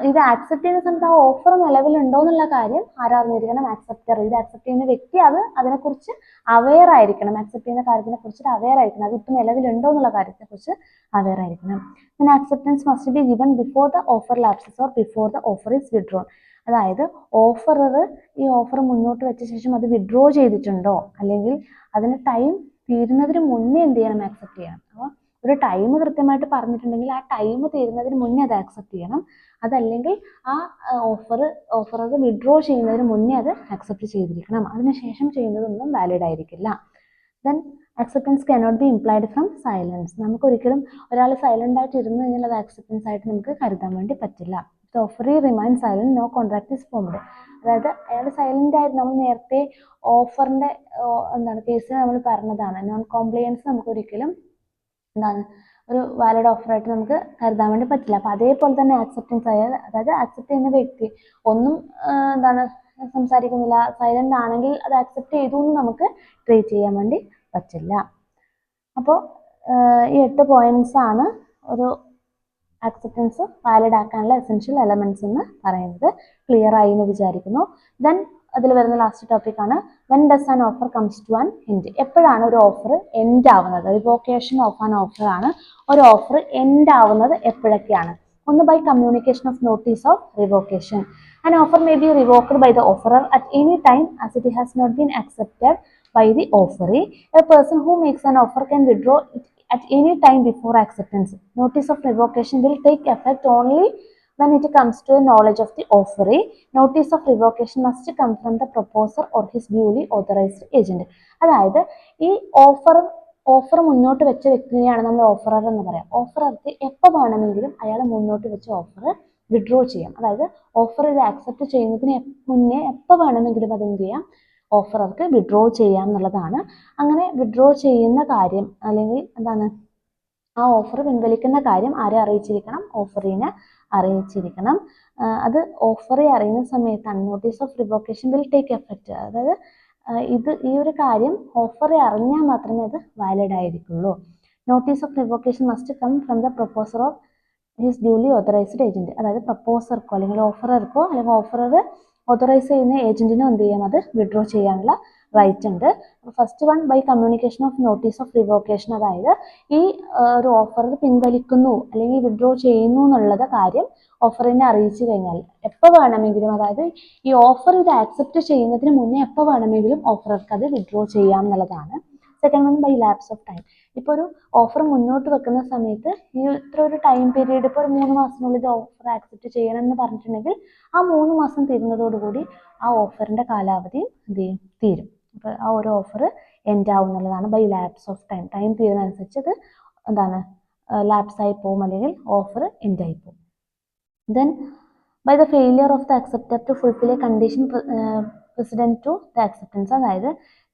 ഇത് ആക്സെപ്റ്റ് ചെയ്യുന്ന സമയത്ത് ആ ഓഫർ നിലവിലുണ്ടോ എന്നുള്ള കാര്യം ആരറിഞ്ഞിരിക്കണം? ആക്സെപ്റ്റർ. ഇത് ആക്സെപ്റ്റ് ചെയ്യുന്ന വ്യക്തി അതിനെക്കുറിച്ച് അവെയർ ആയിരിക്കണം. ആക്സെപ്റ്റ് ചെയ്യുന്ന കാര്യത്തിനെ കുറിച്ച് അവെയർ ആയിരിക്കണം. അത് ഇപ്പം നിലവിലുണ്ടോ എന്നുള്ള കാര്യത്തെക്കുറിച്ച് അവെയർ ആയിരിക്കണം. then acceptance must be given before the offer lapses or before the offer is withdrawn. അതായത് ഓഫറർ ഈ ഓഫർ മുന്നോട്ട് വെച്ച ശേഷം അത് വിഡ്രോ ചെയ്തിട്ടുണ്ടോ, അല്ലെങ്കിൽ അതിന് ടൈം തീരുന്നതിന് മുന്നേ എന്ത് ചെയ്യണം? ആക്സെപ്റ്റ് ചെയ്യണം. അപ്പോൾ ഒരു ടൈം കൃത്യമായിട്ട് പറഞ്ഞിട്ടുണ്ടെങ്കിൽ ആ ടൈം തീരുന്നതിന് മുന്നേ അത് ആക്സെപ്റ്റ് ചെയ്യണം. അതല്ലെങ്കിൽ ആ ഓഫറർ വിഡ്രോ ചെയ്യുന്നതിന് മുന്നേ അത് ആക്സെപ്റ്റ് ചെയ്തിരിക്കണം. അതിനുശേഷം ചെയ്യുന്നതൊന്നും വാലിഡ് ആയിരിക്കില്ല. Then acceptance cannot be implied from silence. നമുക്ക് ഒരിക്കലും ഒരാൾ സൈലന്റ് ആയിട്ട് ഇരുന്ന് കഴിഞ്ഞാൽ അത് ആക്സെപ്റ്റൻസ് ആയിട്ട് നമുക്ക് കരുതാൻ വേണ്ടി പറ്റില്ല. The offeree remains silent, no contract is formed. അതായത് അയാൾ സൈലന്റ് ആയിട്ട്, നമ്മൾ നേരത്തെ ഓഫറിന്റെ കേസ് നമ്മൾ പറഞ്ഞതാണ്, നോൺ കോംപ്ലിയൻസ് നമുക്ക് ഒരിക്കലും ഒരു വാലിഡ് ഓഫർ ആയിട്ട് നമുക്ക് കരുതാൻ വേണ്ടി പറ്റില്ല. അപ്പൊ അതേപോലെ തന്നെ ആക്സെപ്റ്റൻസ് ആയാൽ, അതായത് ആക്സെപ്റ്റ് ചെയ്യുന്ന വ്യക്തി ഒന്നും സംസാരിക്കുന്നില്ല, സൈലന്റ് ആണെങ്കിൽ അത് ആക്സെപ്റ്റ് ചെയ്തു എന്ന് നമുക്ക് ട്രീറ്റ് ചെയ്യാൻ വേണ്ടി പറ്റില്ല. അപ്പോൾ ഈ 8 പോയിന്റ്സ് ആണ് ഒരു ആക്സെപ്റ്റൻസ് വാലിഡ് ആക്കാനുള്ള എസെൻഷ്യൽ എലമെന്റ്സ് എന്ന് പറയുന്നത്. ക്ലിയർ ആയി എന്ന് വിചാരിക്കുന്നു. ദെൻ അതിൽ വരുന്ന ലാസ്റ്റ് ടോപ്പിക് ആണ് when does an offer comes to an end. എപ്പോഴാണ് ഒരു ഓഫർ എൻഡ് ആവുന്നത്? റിവോക്കേഷൻ ഓഫ് ആൻ ഓഫർ ആണ്. ഒരു ഓഫർ എൻഡ് ആവുന്നത് എപ്പോഴൊക്കെയാണ്? ഒന്ന്, by communication of notice of revocation. An offer may be revoked by the offeror at any time as it has not been accepted by the offeree. A person who makes an offer can withdraw it at any time before acceptance. Notice of revocation will take effect only when it comes to the knowledge of the offeree. Notice of revocation must come from the proposer or his duly authorized agent. അതായത് ഈ offer മുന്നോട്ട് വെച്ച വ്യക്തിയെയാണ് നമ്മൾ offerer എന്ന് പറയാം. ഓഫറർക്ക് എപ്പോൾ വേണമെങ്കിലും അയാൾ മുന്നോട്ട് വെച്ച ഓഫർ വിഡ്രോ ചെയ്യാം. അതായത് ഓഫർ ഇത് ആക്സെപ്റ്റ് ചെയ്യുന്നതിന് മുന്നേ എപ്പോൾ വേണമെങ്കിലും അത് എന്ത് ചെയ്യാം? ഓഫറർക്ക് വിഡ്രോ ചെയ്യാം എന്നുള്ളതാണ്. അങ്ങനെ വിഡ്രോ ചെയ്യുന്ന കാര്യം, അല്ലെങ്കിൽ ആ ഓഫർ പിൻവലിക്കുന്ന കാര്യം ആരെ അറിയിച്ചിരിക്കണം? ഓഫറീനെ അറിയിച്ചിരിക്കണം. അത് ഓഫറെ അറിയുന്ന സമയത്താണ് notice of revocation will take effect. അതായത് ഈ ഒരു കാര്യം ഓഫറെ അറിഞ്ഞാൽ മാത്രമേ അത് വാലിഡ് ആയിരിക്കുള്ളൂ. Notice of revocation must come from the proposer of his duly authorised agent. അതായത് പ്രപ്പോസർക്കോ അല്ലെങ്കിൽ ഓഫറർക്കോ അല്ലെങ്കിൽ ഓഫറർ ഓതറൈസ് ചെയ്യുന്ന ഏജന്റിനോ എന്ത് ചെയ്യാം? അത് വിഡ്രോ ചെയ്യാനുള്ള റൈറ്റ് ഉണ്ട്. First one, by communication of notice of revocation. അതായത് ഈ ഒരു ഓഫർ പിൻവലിക്കുന്നു അല്ലെങ്കിൽ വിഡ്രോ ചെയ്യുന്നു എന്നുള്ളത് കാര്യം ഓഫറിനെ അറിയിച്ചു കഴിഞ്ഞാൽ എപ്പോൾ വേണമെങ്കിലും, അതായത് ഈ ഓഫർ ഇത് ആക്സെപ്റ്റ് ചെയ്യുന്നതിന് മുന്നേ എപ്പോൾ വേണമെങ്കിലും ഓഫർക്ക് അത് വിഡ്രോ ചെയ്യാം എന്നുള്ളതാണ്. Second one, by lapse of time. ഇപ്പോൾ ഒരു ഓഫർ മുന്നോട്ട് വെക്കുന്ന സമയത്ത് ഈ ഇത്ര ഒരു ടൈം പീരീഡ്, ഇപ്പോൾ ഒരു 3 മാസത്തിനുള്ളിൽ ഓഫർ ആക്സെപ്റ്റ് ചെയ്യണം എന്ന് പറഞ്ഞിട്ടുണ്ടെങ്കിൽ ആ 3 മാസം തീരുന്നതോടുകൂടി ആ ഓഫറിന്റെ കാലാവധി എന്ത് ചെയ്യും? തീരും. അപ്പോൾ ആ ഒരു ഓഫർ എൻഡ് ആവും എന്നുള്ളതാണ്. By lapse of time. Time തീരുന്നതനുസരിച്ച് അത് ലാപ്സ് ആയി പോകും, അല്ലെങ്കിൽ ഓഫർ എൻഡ് ആയി പോകും. Then by the failure of the acceptor to fulfil a condition precedent to the acceptance. അതായത്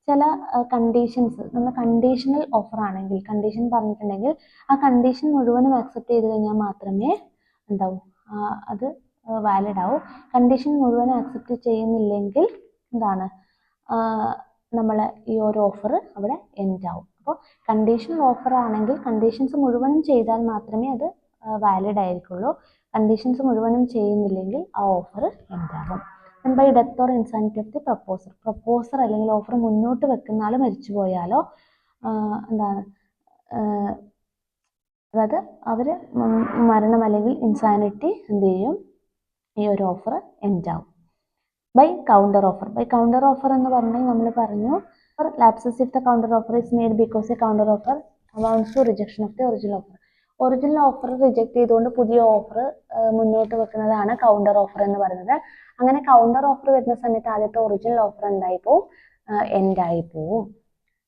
ചില കണ്ടീഷൻസ്, നമ്മൾ കണ്ടീഷണൽ ഓഫർ ആണെങ്കിൽ, കണ്ടീഷൻ പറഞ്ഞിട്ടുണ്ടെങ്കിൽ ആ കണ്ടീഷൻ മുഴുവനും അക്സെപ്റ്റ് ചെയ്ത് കഴിഞ്ഞാൽ മാത്രമേ അത് വാലിഡ് ആവും. കണ്ടീഷൻ മുഴുവനും അക്സെപ്റ്റ് ചെയ്യുന്നില്ലെങ്കിൽ നമ്മളെ ഈ ഒരു ഓഫർ അവിടെ എൻഡ് ആവും. അപ്പോൾ കണ്ടീഷണൽ ഓഫർ ആണെങ്കിൽ കണ്ടീഷൻസ് മുഴുവനും ചെയ്താൽ മാത്രമേ അത് വാലിഡ് ആയിരിക്കുള്ളൂ. കണ്ടീഷൻസ് മുഴുവനും ചെയ്യുന്നില്ലെങ്കിൽ ആ ഓഫർ എൻഡ് ആകും. By death or insanity of the proposer അല്ലെങ്കിൽ ഓഫർ മുന്നോട്ട് വെക്കുന്ന ആൾ മരിച്ചു പോയാലോ അതായത് അവര് മരണം അല്ലെങ്കിൽ ഇൻസാനിറ്റി എന്ത് ചെയ്യും? ഈ ഒരു ഓഫർ എൻഡ് ആവും. By counter offer. By counter offer എന്ന് പറഞ്ഞാൽ നമ്മൾ പറഞ്ഞു, lapses if the counter offer is made because a counter offer amounts to rejection of the original offer. Original offer reject ചെയ്തുകൊണ്ട് പുതിയ ഓഫർ മുന്നോട്ട് വെക്കുന്നതാണ് കൗണ്ടർ ഓഫർ എന്ന് പറയുന്നത്. അങ്ങനെ കൗണ്ടർ ഓഫർ വരുന്ന സമയത്ത് ആദ്യത്തെ ഒറിജിനൽ ഓഫർ എന്തായി പോവും? എൻഡ് ആയി പോവും.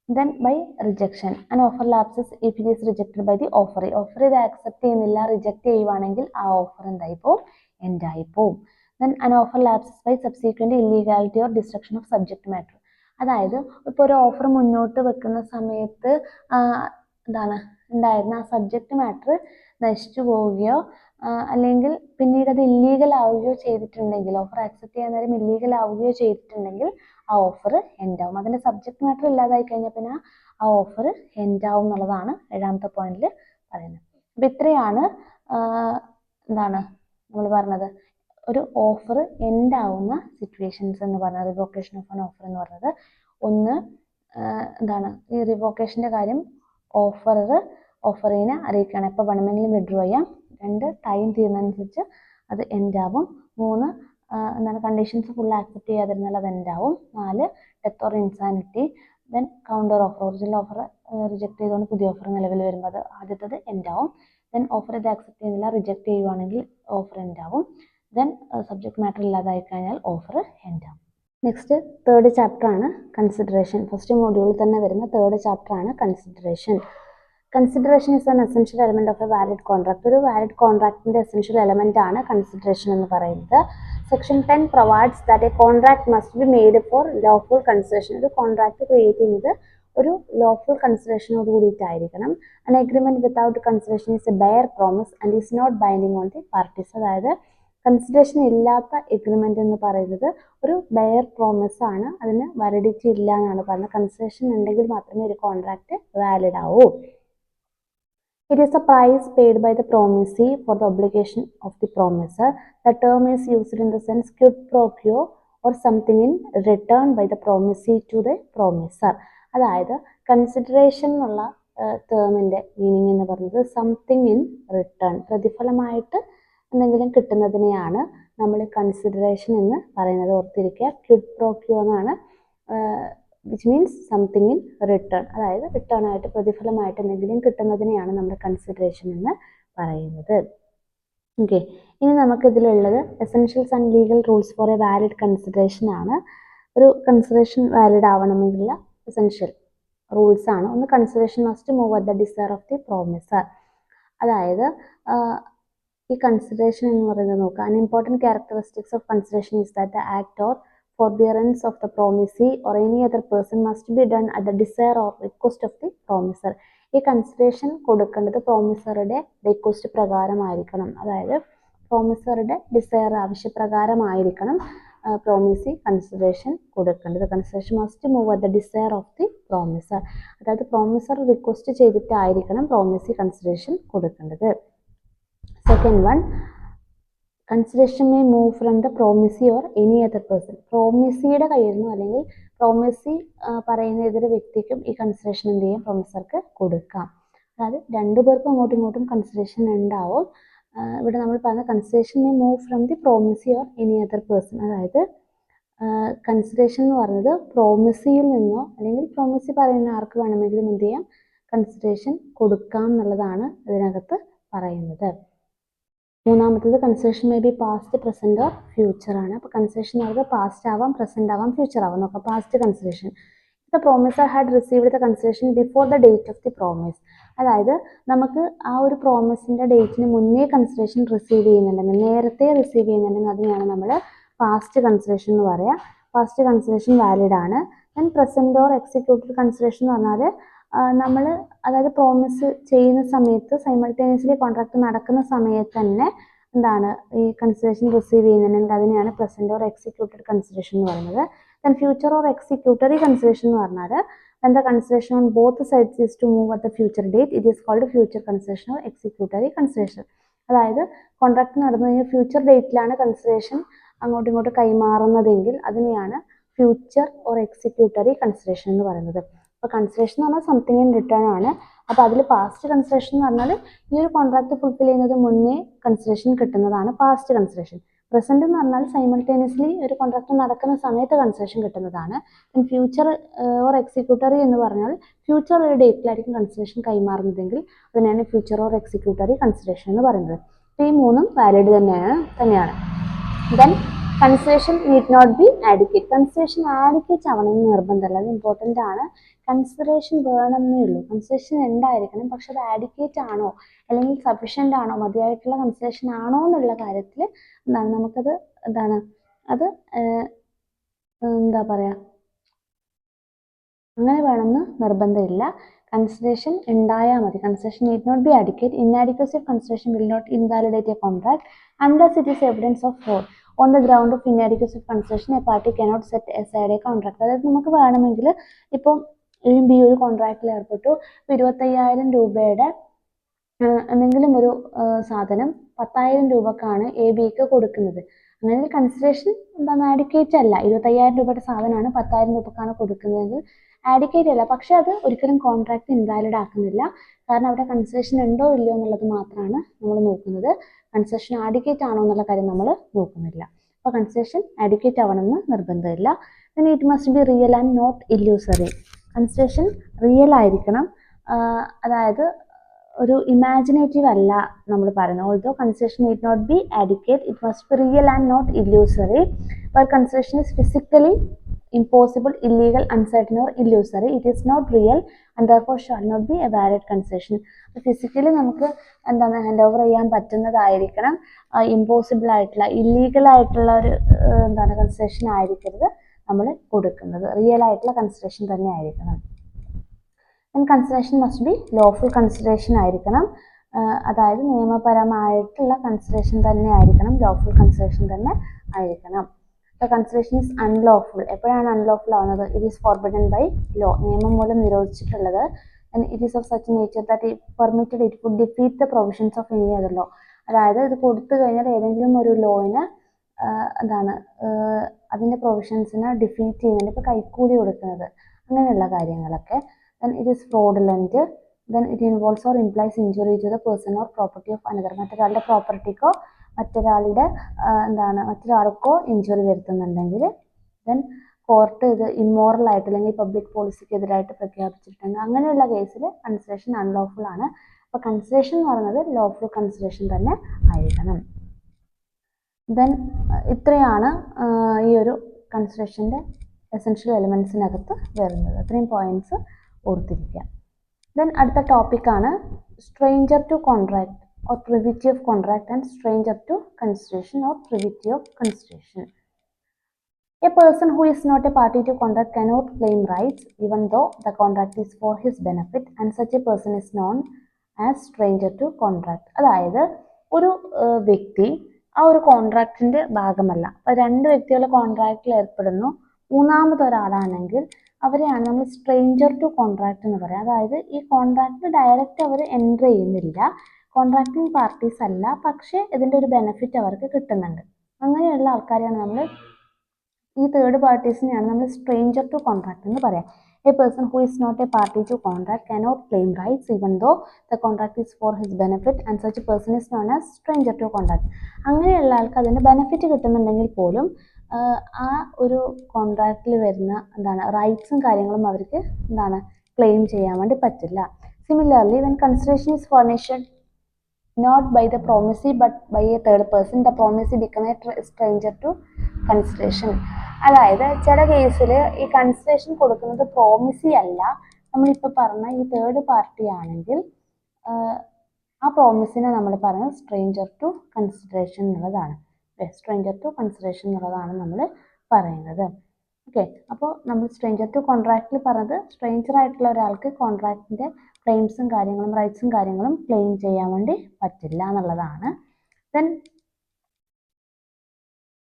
Then by rejection. An offer lapses if it is rejected by the offer. Offer ഇത് ആക്സെപ്റ്റ് ചെയ്യുന്നില്ല, റിജക്ട് ചെയ്യുവാണെങ്കിൽ ആ ഓഫർ എന്തായി പോവും? എൻഡ് ആയി പോവും. Then an offer lapses by subsequent illegality or destruction of subject matter. അതായത് ഇപ്പോൾ ഒരു ഓഫർ മുന്നോട്ട് വെക്കുന്ന സമയത്ത് ഉണ്ടായിരുന്ന ആ സബ്ജക്ട് മാറ്റർ നശിച്ചു പോവുകയോ അല്ലെങ്കിൽ പിന്നീട് അത് ഇല്ലീഗൽ ആവുകയോ ചെയ്തിട്ടുണ്ടെങ്കിൽ, ഓഫർ ആക്സെപ്റ്റ് ചെയ്യാൻ നേരം ഇല്ലീഗൽ ആവുകയോ ചെയ്തിട്ടുണ്ടെങ്കിൽ ആ ഓഫർ എൻഡ് ആവും. അതിന്റെ സബ്ജക്ട് മാറ്റർ ഇല്ലാതായി കഴിഞ്ഞാൽ പിന്നെ ആ ഓഫർ എൻഡ് ആവും എന്നുള്ളതാണ് 7ാമത്തെ പോയിന്റിൽ പറയുന്നത്. അപ്പൊ ഇത്രയാണ് നമ്മൾ പറഞ്ഞത് ഒരു ഓഫർ എൻഡ് ആവുന്ന സിറ്റുവേഷൻസ് എന്ന് പറഞ്ഞത് റിവോക്കേഷൻ ഓഫ് ആൻ ഓഫർ എന്ന് പറഞ്ഞത് ഒന്ന് എന്താണ് ഈ റിവോക്കേഷൻ്റെ കാര്യം ഓഫറിനെ അറിയിക്കുകയാണ് എപ്പോൾ വേണമെങ്കിലും വിഡ്രോ ചെയ്യാം. 2 ടൈം തീരുന്നതനുസരിച്ച് അത് എൻഡ് ആവും. 3 എന്താണ് കണ്ടീഷൻസ് ഫുൾ ആക്സെപ്റ്റ് ചെയ്യാതിരുന്നാൽ അത് എൻഡ് ആവും. 4 death or insanity. Then counter offer original offer reject ചെയ്തുകൊണ്ട് പുതിയ ഓഫർ നിലവിൽ വരുമ്പോൾ അത് ആദ്യത്തത് എൻഡ് ആവും. ദെൻ ഓഫർ ഇത് ആക്സെപ്റ്റ് ചെയ്യുന്നില്ല റിജക്ട് ചെയ്യുവാണെങ്കിൽ ഓഫർ എൻഡ് ആവും. ദെൻ സബ്ജക്ട് മാറ്റർ ഇല്ലാതായി കഴിഞ്ഞാൽ ഓഫർ എൻഡ് ആവും. നെക്സ്റ്റ് 3rd ചാപ്റ്റർ ആണ് കൺസിഡറേഷൻ. ഫസ്റ്റ് മൊഡ്യൂളിൽ തന്നെ വരുന്ന 3rd ചാപ്റ്റർ ആണ് consideration. Consideration is an essential element of a valid contract. ഒരു വാലിഡ് കോൺട്രാക്ടിന്റെ എസെൻഷ്യൽ എലമെന്റ് ആണ് കൺസിഡറേഷൻ എന്ന് പറയുന്നത്. Section 10 provides that a contract must be made for lawful consideration. ഒരു കോൺട്രാക്ട് ക്രിയേറ്റ് ചെയ്യുന്നത് ഒരു ലോഫുൾ കൺസിഡറേഷനോട് കൂടിയിട്ടായിരിക്കണം. An agreement without consideration is a bare promise and is not binding on the parties. അതായത് consideration ഇല്ലാത്ത agreement എന്ന് പറയുന്നത് ഒരു ബെയർ പ്രോമിസ് ആണ്, അതിന് വാലിഡിറ്റി ഇല്ല എന്നാണ് പറയുന്നത്. കൺസിഡറേഷൻ ഉണ്ടെങ്കിൽ മാത്രമേ ഒരു കോൺട്രാക്ട് വാലിഡ് ആവൂ. It is a price paid by the promisee for the obligation of the promiser. The term is used in the sense quid pro quo or something in return by the promisee to the promiser. അതായത് consideration എന്നുള്ള ടേമിൻ്റെ meaning എന്ന് പറയുന്നത് something in return, പ്രതിഫലമായിട്ട് എന്തെങ്കിലും കിട്ടുന്നതിനെയാണ് നമ്മൾ consideration എന്ന് പറയുന്നത്. ഓർത്തിരിക്കുക, Kwid pro ക്യോ എന്നാണ്, which means something in return. അതായത് റിട്ടേൺ ആയിട്ട് പ്രതിഫലമായിട്ട് എന്തെങ്കിലും കിട്ടുന്നതിനെയാണ് നമ്മൾ കൺസിഡറേഷൻ എന്ന് പറയുന്നത്. ഓക്കെ, ഇനി നമുക്കിതിലുള്ളത് essentials and legal rules for a valid consideration ആണ്. ഒരു കൺസിഡറേഷൻ വാലിഡ് ആവണമെങ്കിലുള്ള എസെൻഷ്യൽ റൂൾസ് ആണ്. ഒന്ന്, consideration must move at the desire of the promiser. അതായത് ഈ കൺസിഡറേഷൻ എന്ന് പറയുന്നത് നോക്കുക, an important characteristics of consideration is that the act or forbearance of the promisee or any other person must be done at the desire or request of the promiser. ഈ consideration കൊടുക്കേണ്ടത് പ്രോമിസറുടെ request പ്രകാരമായിരിക്കണം. അതായത് പ്രോമിസറുടെ desire ആവശ്യപ്രകാരമായിരിക്കണം promisee consideration കൊടുക്കേണ്ടത്. Consideration must move at the desire of the promiser. അതായത് promiser request ചെയ്തിട്ടായിരിക്കണം പ്രോമിസി കൺസിഡറേഷൻ കൊടുക്കേണ്ടത്. Second one, consideration may move from the promisee or any other person. പ്രോമിസിയുടെ കയ്യിൽ നിന്നും അല്ലെങ്കിൽ പ്രോമിസി പറയുന്ന ഏതൊരു വ്യക്തിക്കും ഈ കൺസിഡറേഷൻ എന്ത് ചെയ്യും, പ്രോമിസർക്ക് കൊടുക്കാം. അതായത് രണ്ടു പേർക്കും അങ്ങോട്ടും ഇങ്ങോട്ടും കൺസിഡറേഷൻ ഉണ്ടാവും. ഇവിടെ നമ്മൾ പറഞ്ഞ consideration may move from the promisee or any other person. അതായത് കൺസിഡറേഷൻ എന്ന് പറയുന്നത് പ്രോമിസിയിൽ നിന്നോ അല്ലെങ്കിൽ പ്രോമിസി പറയുന്ന ആർക്ക് വേണമെങ്കിലും എന്ത് ചെയ്യാം, കൺസിഡറേഷൻ കൊടുക്കാം എന്നുള്ളതാണ് ഇതിനകത്ത് പറയുന്നത്. മൂന്നാമത്തത് consideration may be past, present or future ആണ്. അപ്പോൾ കൺസിഡറേഷൻ എന്ന് പറയുന്നത് പാസ്റ്റ് ആവാം, പ്രസന്റ് ആവാം, ഫ്യൂച്ചർ ആവാം. നോക്കാം, past consideration. The promisor had received the consideration before the date of the promise. അതായത് നമുക്ക് ആ ഒരു പ്രോമിസിൻ്റെ ഡേറ്റിന് മുന്നേ കൺസിഡറേഷൻ റിസീവ് ചെയ്യുന്നുണ്ടെങ്കിൽ, നേരത്തെ റിസീവ് ചെയ്യുന്നുണ്ടെങ്കിൽ അതിനെയാണ് നമ്മൾ പാസ്റ്റ് കൺസിഡറേഷൻ എന്ന് പറയുക. പാസ്റ്റ് കൺസിഡറേഷൻ വാലിഡ് ആണ്. Then present or executive consideration എന്ന് പറഞ്ഞാൽ നമ്മൾ അതായത് പ്രോമിസ് ചെയ്യുന്ന സമയത്ത് സൈമൾട്ടേനിയസ്ലി കോൺട്രാക്ട് നടക്കുന്ന സമയത്ത് തന്നെ എന്താണ് ഈ കൺസിഡറേഷൻ റിസീവ് ചെയ്യുന്നുണ്ടെങ്കിൽ അതിനെയാണ് പ്രസന്റ് ഓർ എക്സിക്യൂട്ടഡ് കൺസിഡറേഷൻ എന്ന് പറയുന്നത്. Then future or executory consideration എന്ന് പറഞ്ഞാൽ when the consideration on both sides is to move at the future date, it is called future consideration or executory consideration. അതായത് contract നടന്നു കഴിഞ്ഞാൽ future ഡേറ്റിലാണ് consideration അങ്ങോട്ടും ഇങ്ങോട്ടും കൈമാറുന്നതെങ്കിൽ അതിനെയാണ് ഫ്യൂച്ചർ ഓർ എക്സിക്യൂട്ടറി കൺസിഡറേഷൻ എന്ന് പറയുന്നത്. അപ്പോൾ കൺസിഡറേഷൻ എന്ന് പറഞ്ഞാൽ സംതിങ് ഇൻ റിട്ടേൺ ആണ്. അപ്പോൾ അതിൽ പാസ്റ്റ് കൺസിഡറേഷൻ എന്ന് പറഞ്ഞാൽ ഈ ഒരു കോൺട്രാക്ട് ഫുൾഫിൽ ചെയ്യുന്നത് മുന്നേ കൺസിഡറേഷൻ കിട്ടുന്നതാണ് പാസ്റ്റ് കൺസിഡറേഷൻ. പ്രസന്റ് എന്ന് പറഞ്ഞാൽ സൈമൾട്ടേനിയസ്ലി ഒരു കോൺട്രാക്ട് നടക്കുന്ന സമയത്ത് കൺസിഡറേഷൻ കിട്ടുന്നതാണ്. ഫ്യൂച്ചർ ഓർ എക്സിക്യൂട്ടറി എന്ന് പറഞ്ഞാൽ ഫ്യൂച്ചർ ഒരു ഡേറ്റിലായിരിക്കും കൺസിഡറേഷൻ കൈമാറുന്നതെങ്കിൽ അതിനാണ് ഫ്യൂച്ചർ ഓർ എക്സിക്യൂട്ടറി കൺസിഡറേഷൻ എന്ന് പറയുന്നത്. ഈ മൂന്നും വാലിഡ് തന്നെയാണ്. Then consideration need not be adequate. Consideration adequate ആവണമെന്ന് നിർബന്ധമല്ല, അത് ഇമ്പോർട്ടൻ്റ് ആണ്. കൺസിഡറേഷൻ വേണമെന്നേ ഉള്ളൂ. കൺസിഡറേഷൻ ഉണ്ടായിരിക്കണം, പക്ഷെ അത് ആഡിക്വേറ്റ് ആണോ അല്ലെങ്കിൽ സഫിഷ്യൻ്റ് ആണോ, മതിയായിട്ടുള്ള കൺസിഡറേഷൻ ആണോ എന്നുള്ള കാര്യത്തിൽ എന്താണ് നമുക്കത് എന്താണ് അത് എന്താ പറയുക, അങ്ങനെ വേണമെന്ന് നിർബന്ധമില്ല. കൺസിഡറേഷൻ ഉണ്ടായാൽ മതി. Consideration need not be adequate. Inadequacy of consideration will not invalidate a contract unless it is evidence of fraud. On the ground of inadequacy of consideration, a party cannot set aside a contract. അതായത് നമുക്ക് വേണമെങ്കിൽ ഇപ്പം ഈ ഒരു കോൺട്രാക്റ്റിൽ ഏർപ്പെട്ടു 25,000 രൂപയുടെ എന്തെങ്കിലും ഒരു സാധനം 10,000 രൂപക്കാണ് എ ബിക്ക് കൊടുക്കുന്നത്. അങ്ങനെ കൺസിഡറേഷൻ എന്താണ് ആഡിക്കേറ്റ് അല്ല. 25,000 രൂപയുടെ സാധനമാണ് 10,000 രൂപക്കാണ് കൊടുക്കുന്നതെങ്കിൽ ആഡിക്കേറ്റ് അല്ല. പക്ഷെ അത് ഒരിക്കലും കോൺട്രാക്ട് ഇൻവാലിഡ് ആക്കുന്നില്ല. കാരണം അവിടെ കൺസെഷൻ ഉണ്ടോ ഇല്ലയോ എന്നുള്ളത് മാത്രമാണ് നമ്മൾ നോക്കുന്നത്. കൺസെഷൻ ആഡിക്കേറ്റ് ആണോ എന്നുള്ള കാര്യം നമ്മൾ നോക്കുന്നില്ല. അപ്പോൾ കൺസെഷൻ ആഡിക്കേറ്റ് ആവണമെന്ന് നിർബന്ധമില്ല. പിന്നെ it must be real and not illusory. Concession real ആയിരിക്കണം, അതായത് ഒരു ഇമാജിനേറ്റീവ് അല്ല നമ്മൾ പറയുന്നത്. Although concession need not be adequate, it must be real and not illusory. Where concession is physically impossible, illegal, uncertain or illusory, it is not real and therefore shall not be a valid concession. Physically നമുക്ക് എന്താണ് hand over ചെയ്യാൻ പറ്റുന്നതായിരിക്കണം, impossible ആയിട്ടുള്ള illegal ആയിട്ടുള്ള ഒരു എന്താണ് concession ആയിരിക്കരുത് നമ്മൾ കൊടുക്കുന്നത്. റിയൽ ആയിട്ടുള്ള കൺസെഷൻ തന്നെ ആയിരിക്കണം. Consideration must be lawful consideration ആയിരിക്കണം, അതായത് നിയമപരമായിട്ടുള്ള കൺസിഡറേഷൻ തന്നെ ആയിരിക്കണം, ലോഫുൾ കൺസിഡറേഷൻ തന്നെ ആയിരിക്കണം. The consideration is unlawful. എപ്പോഴാണ് അൺലോഫുൾ ആവുന്നത്? It is forbidden by law. നിയമം മൂലം നിരോധിച്ചിട്ടുള്ളത്. And it is of such nature that it permitted it would defeat the provisions of any other law. അതായത് ഇത് കൊടുത്തു കഴിഞ്ഞാൽ ഏതെങ്കിലും ഒരു ലോയിന് എന്താണ് അതിൻ്റെ പ്രൊവിഷൻസിനെ ഡിഫീറ്റ് ചെയ്യുന്നുണ്ട്. ഇപ്പോൾ കൈക്കൂലി കൊടുക്കുന്നത് അങ്ങനെയുള്ള കാര്യങ്ങളൊക്കെ. Then it is fraudulent, then it involves or implies injury to the person or property of another. മറ്റൊരാളുടെ പ്രോപ്പർട്ടിക്കോ മറ്റൊരാൾക്കോ ഇഞ്ചുറി വരുത്തുന്നുണ്ടെങ്കിൽ ദെൻ കോർട്ട് ഇത് ഇമ്മോറൽ ആയിട്ട് അല്ലെങ്കിൽ പബ്ലിക് പോളിസിക്ക് എതിരായിട്ട് പ്രഖ്യാപിച്ചിട്ടുണ്ട്. അങ്ങനെയുള്ള കേസിൽ കൺസിഡറേഷൻ അൺലോഫുൾ ആണ്. അപ്പോൾ കൺസിഡറേഷൻ എന്ന് പറയുന്നത് ലോഫുൾ കൺസിഡറേഷൻ തന്നെ ആയിരിക്കണം. ദെൻ ഇത്രയാണ് ഈ ഒരു കൺസിഡറേഷൻ്റെ എസെൻഷ്യൽ എലിമെൻസിനകത്ത് വരുന്നത്. അത്രയും പോയിന്റ്സ് ഓർത്തിരിക്കുക. ദെൻ അടുത്ത ടോപ്പിക്കാണ് stranger to contract or privity of contract and stranger to consideration or privity of consideration. A person who is not a party to contract cannot claim rights even though the contract is for his benefit and such a person is known as stranger to contract. അതായത് ഒരു വ്യക്തി ആ ഒരു കോൺട്രാക്റ്റിന്റെ ഭാഗമല്ല. അപ്പോൾ രണ്ട് വ്യക്തികൾ കോൺട്രാക്റ്റിൽ ഏർപ്പെടുന്നു, മൂന്നാമതൊരാളാണെങ്കിൽ അവരെയാണ് നമ്മൾ സ്ട്രേഞ്ചർ ടു കോൺട്രാക്ട് എന്ന് പറയുക. അതായത് ഈ കോൺട്രാക്റ്റിൽ ഡയറക്റ്റ് അവർ എൻറ്റർ ചെയ്യുന്നില്ല, കോൺട്രാക്റ്റിംഗ് പാർട്ടീസ് അല്ല, പക്ഷേ ഇതിൻ്റെ ഒരു ബെനിഫിറ്റ് അവർക്ക് കിട്ടുന്നുണ്ട്. അങ്ങനെയുള്ള ആൾക്കാരെയാണ് നമ്മൾ, ഈ തേർഡ് പാർട്ടീസിനെയാണ് നമ്മൾ സ്ട്രേഞ്ചർ ടു കോൺട്രാക്ട് എന്ന് പറയാം. A person who is not a party to contract cannot claim rights even though the contract is for his benefit and such a person is known as stranger to contract. അങ്ങനെയുള്ള ആൾക്ക് അതിൻ്റെ benefit കിട്ടുന്നുണ്ടെങ്കിൽ പോലും ആ ഒരു കോൺട്രാക്റ്റിൽ വരുന്ന റൈറ്റ്സും കാര്യങ്ങളും അവർക്ക് claim ചെയ്യാൻ വേണ്ടി പറ്റില്ല. Similarly when consideration is furnished not by the promisee but by a third person, the promisee become a stranger to consideration. അതായത് ചില കേസിൽ ഈ കൺസിഡറേഷൻ കൊടുക്കുന്നത് പ്രോമിസി അല്ല, നമ്മളിപ്പോൾ പറഞ്ഞ ഈ തേർഡ് പാർട്ടി ആണെങ്കിൽ ആ പ്രോമിസിനെ നമ്മൾ പറയുന്നത് സ്ട്രേഞ്ചർ ടു കൺസിഡറേഷൻ എന്നുള്ളതാണ്. സ്ട്രേഞ്ചർ ടു കൺസിഡറേഷൻ എന്നുള്ളതാണ് നമ്മൾ പറയുന്നത്. ഓക്കെ, അപ്പോൾ നമ്മൾ സ്ട്രേഞ്ചർ ടു കോൺട്രാക്റ്റിൽ പറഞ്ഞത് സ്ട്രേഞ്ചർ ആയിട്ടുള്ള ഒരാൾക്ക് കോൺട്രാക്റ്റിൻ്റെ ക്ലെയിംസും കാര്യങ്ങളും റൈറ്റ്സും കാര്യങ്ങളും ക്ലെയിം ചെയ്യാൻ വേണ്ടി പറ്റില്ല എന്നുള്ളതാണ്. ദെൻ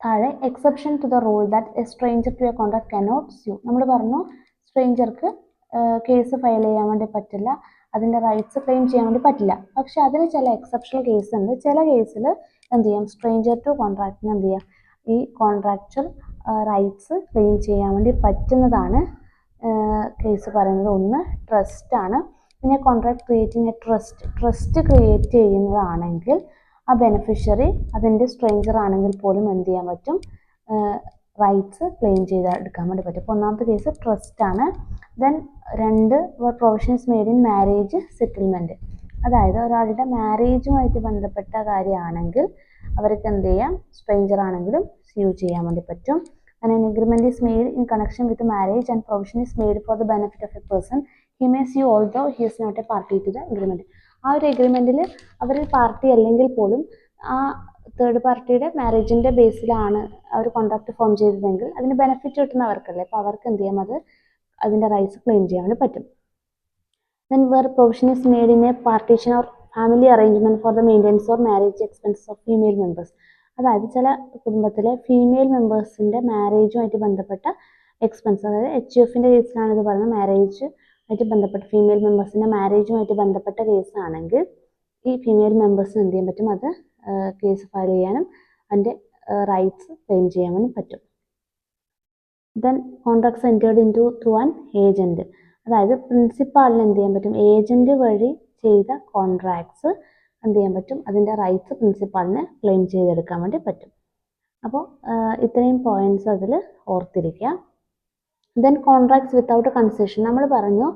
താഴെ exception to the rule that a stranger to a contract cannot sue. നമ്മൾ പറഞ്ഞു സ്ട്രേഞ്ചർക്ക് കേസ് ഫയൽ ചെയ്യാൻ വേണ്ടി പറ്റില്ല, അതിൻ്റെ റൈറ്റ്സ് ക്ലെയിം ചെയ്യാൻ വേണ്ടി പറ്റില്ല. പക്ഷെ അതിന് ചില എക്സെപ്ഷണൽ കേസ് ഉണ്ട്. ചില കേസിൽ എന്ത് ചെയ്യാം, സ്ട്രേഞ്ചർ ടു കോൺട്രാക്റ്റിന് എന്ത് ചെയ്യാം, ഈ കോൺട്രാക്ച്വൽ റൈറ്റ്സ് ക്ലെയിം ചെയ്യാൻ വേണ്ടി പറ്റുന്നതാണ് കേസ് പറയുന്നത്. ഒന്ന് ട്രസ്റ്റ് ആണ്. പിന്നെ contract creating a trust create ചെയ്യുന്നതാണെങ്കിൽ ആ ബെനിഫിഷ്യറി അതിൻ്റെ സ്ട്രേഞ്ചർ ആണെങ്കിൽ പോലും എന്ത് ചെയ്യാൻ പറ്റും, റൈറ്റ്സ് ക്ലെയിം എടുക്കാൻ വേണ്ടി പറ്റും. അപ്പോൾ ഒന്നാമത്തെ കേസ് ട്രസ്റ്റ് ആണ്. ദെൻ രണ്ട് provisions made in marriage settlement. അതായത് ഒരാളുടെ മാരേജുമായിട്ട് ബന്ധപ്പെട്ട കാര്യമാണെങ്കിൽ അവർക്ക് എന്ത് ചെയ്യാം, സ്ട്രേഞ്ചർ ആണെങ്കിലും സ്യൂ ചെയ്യാൻ വേണ്ടി പറ്റും. And an agreement is made in connection with marriage and provision is made for the benefit of a person, he may sue although he is not a party to the agreement. ആ ഒരു എഗ്രിമെൻറ്റിൽ അവർ party അല്ലെങ്കിൽ പോലും ആ third പാർട്ടിയുടെ മാരേജിൻ്റെ ബേസിലാണ് ആ ഒരു contract form ചെയ്തതെങ്കിൽ അതിന് ബെനിഫിറ്റ് കിട്ടുന്നവർക്കല്ലേ, അപ്പോൾ അവർക്ക് എന്ത് ചെയ്യാം, അതിൻ്റെ റൈറ്റ്സ് ക്ലെയിം ചെയ്യാൻ വേണ്ടി പറ്റും. Then where provision is made in a partition or family arrangement for the maintenance or marriage expenses of female members. അതായത് ചില കുടുംബത്തിലെ ഫീമെയിൽ മെമ്പേഴ്സിൻ്റെ മാരേജുമായിട്ട് ബന്ധപ്പെട്ട എക്സ്പെൻസ്, അതായത് HUFൻ്റെ കേസിലാണ് ഇത് പറയുന്നത്, മാരേജ് ആയിട്ട് ബന്ധപ്പെട്ട ഫീമെയിൽ മെമ്പേഴ്സിൻ്റെ മാരേജുമായിട്ട് ബന്ധപ്പെട്ട കേസാണെങ്കിൽ ഈ ഫീമെയിൽ മെമ്പേഴ്സിന് എന്ത് ചെയ്യാൻ പറ്റും, അത് കേസ് ഫയൽ ചെയ്യാനും അതിൻ്റെ റൈറ്റ്സ് ക്ലെയിം ചെയ്യാനും പറ്റും. Then contracts entered in through an agent, അതായത് പ്രിൻസിപ്പാളിന് എന്ത് ചെയ്യാൻ പറ്റും, ഏജൻറ്റ് വഴി ചെയ്ത കോൺട്രാക്ട്സ് എന്ത് ചെയ്യാൻ പറ്റും, അതിൻ്റെ റൈറ്റ്സ് പ്രിൻസിപ്പാളിന് ക്ലെയിം ചെയ്തെടുക്കാൻ വേണ്ടി പറ്റും. അപ്പോൾ ഇത്രയും പോയിന്റ്സ് അതിൽ ഓർത്തിരിക്കുക. ദെൻ കോൺട്രാക്ട്സ് വിത്തൗട്ട് കൺസിഡറേഷൻ, നമ്മൾ പറഞ്ഞു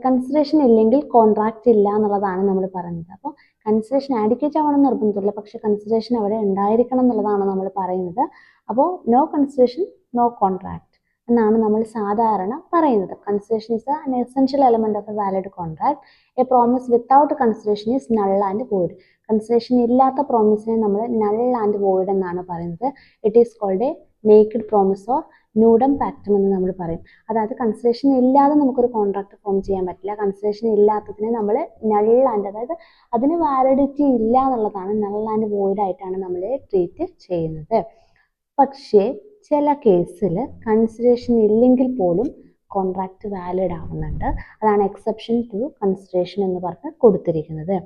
കൺസിഡറേഷൻ ഇല്ലെങ്കിൽ കോൺട്രാക്റ്റ് ഇല്ല എന്നുള്ളതാണ് നമ്മൾ പറഞ്ഞത്. അപ്പോൾ കൺസിഡറേഷൻ ആഡിക്കേറ്റ് ആവണം നിർബന്ധമില്ല, പക്ഷേ കൺസിഡറേഷൻ അവിടെ ഉണ്ടായിരിക്കണം എന്നുള്ളതാണ് നമ്മൾ പറയുന്നത്. അപ്പോൾ നോ കൺസിഡറേഷൻ നോ കോൺട്രാക്ട് എന്നാണ് നമ്മൾ സാധാരണ പറയുന്നത്. Consideration is an essential element of a valid contract. A promise without consideration is null and void. കൺസിഡറേഷൻ ഇല്ലാത്ത പ്രോമിസിനെ നമ്മൾ നൾ ആൻഡ് വോയിഡ് എന്നാണ് പറയുന്നത്. It is called a naked promise or nudum pactum എന്ന് നമ്മൾ പറയും. അതായത് കൺസിഡറേഷൻ ഇല്ലാതെ നമുക്കൊരു കോൺട്രാക്ട് ഫോം ചെയ്യാൻ പറ്റില്ല. കൺസിഡറേഷൻ ഇല്ലാത്തതിനെ നമ്മൾ നൾ ആൻഡ്, അതായത് അതിന് വാലിഡിറ്റി ഇല്ല എന്നുള്ളതാണ്, നൾ ആൻഡ് വോയിഡ് ആയിട്ടാണ് നമ്മൾ ട്രീറ്റ് ചെയ്യുന്നത്. പക്ഷേ ചില കേസിൽ കൺസിഡറേഷൻ ഇല്ലെങ്കിൽ പോലും കോൺട്രാക്ട് വാലിഡ് ആവുന്നുണ്ട്. അതാണ് എക്സെപ്ഷൻ ടു കൺസിഡറേഷൻ എന്ന് പറഞ്ഞ് കൊടുത്തിരിക്കുന്നത്.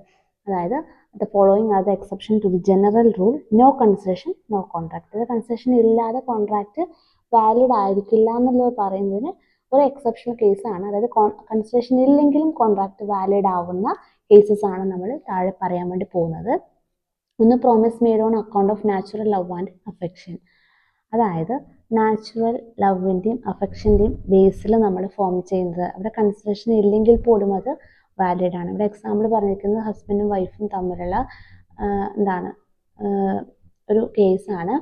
അതായത് the following are the exception to the general rule no consideration no contract. Consideration ഇല്ലാതെ കോൺട്രാക്ട് വാലിഡ് ആയിരിക്കില്ല എന്നുള്ളത് പറയുന്നതിന് ഒരു എക്സെപ്ഷണൽ കേസാണ്. അതായത് കൺസിഡറേഷൻ ഇല്ലെങ്കിലും കോൺട്രാക്ട് വാലിഡ് ആവുന്ന കേസസ് ആണ് നമ്മൾ താഴെ പറയാൻ വേണ്ടി പോകുന്നത്. ഒന്ന്, promise made on account of natural love and affection. അതായത് നാച്ചുറൽ ലവിൻ്റെയും അഫെക്ഷൻ്റെയും ബേസിൽ നമ്മൾ ഫോം ചെയ്യുന്നത്, അവിടെ കൺസിഡറേഷൻ ഇല്ലെങ്കിൽ പോലും അത് വാലിഡ് ആണ്. ഇവിടെ എക്സാമ്പിൾ പറഞ്ഞിരിക്കുന്നത് ഹസ്ബൻഡും വൈഫും തമ്മിലുള്ള ഒരു കേസാണ്.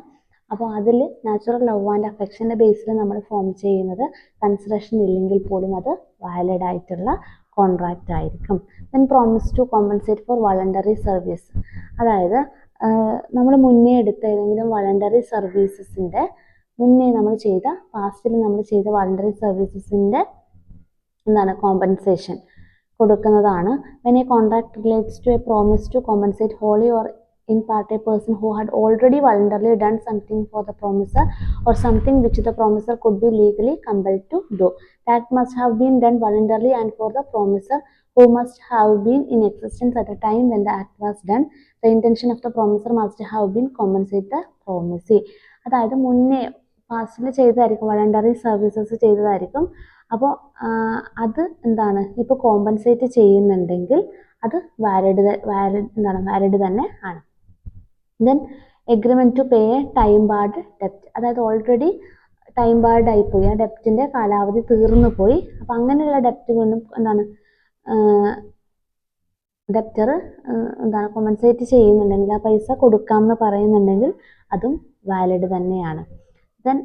അപ്പോൾ അതിൽ നാച്ചുറൽ ലവ് ആൻഡ് അഫെക്ഷൻ്റെ ബേസിൽ നമ്മൾ ഫോം ചെയ്യുന്നത് കൺസിഡറേഷൻ ഇല്ലെങ്കിൽ പോലും അത് വാലിഡ് ആയിട്ടുള്ള കോൺട്രാക്റ്റ് ആയിരിക്കും. Then promise to compensate for voluntary service, അതായത് നമ്മൾ മുന്നേ എടുത്ത ഏതെങ്കിലും വോളണ്ടറി സർവീസസിൻ്റെ മുന്നേ നമ്മൾ ചെയ്ത പാസ്റ്റിൽ നമ്മൾ ചെയ്ത വോളണ്ടറി സർവീസസിൻ്റെ കോമ്പൻസേഷൻ കൊടുക്കുന്നതാണ്. When a contract relates to a promise to compensate wholly or in part a person who had already voluntarily done something for the promiser or something which the promiser could be legally compelled to do, that must have been done voluntarily and for the promiser who must have been in existence at the time when the act was done. The intention of the promiser must have been compensate the promisee. അതായത് മുന്നേ പാസ്റ്റിൽ ചെയ്തതായിരിക്കും, voluntary services ചെയ്തതായിരിക്കും. അപ്പോൾ അത് ഇപ്പോൾ compensate ചെയ്യുന്നുണ്ടെങ്കിൽ അത് valid തന്നെ ആണ്. Then agreement to pay a time barred ഡെപ്റ്റ്, അതായത് ഓൾറെഡി ടൈം ബാർഡ് ആയിപ്പോയി, ആ ഡെപ്റ്റിൻ്റെ കാലാവധി തീർന്നു പോയി. അപ്പം അങ്ങനെയുള്ള ഡെപ്റ്റ് വീണ്ടും ഡെപ്റ്റർ കോമ്പൻസേറ്റ് ചെയ്യുന്നുണ്ടെങ്കിൽ, ആ പൈസ കൊടുക്കാമെന്ന് പറയുന്നുണ്ടെങ്കിൽ അതും വാലിഡ് തന്നെയാണ്. ദെൻ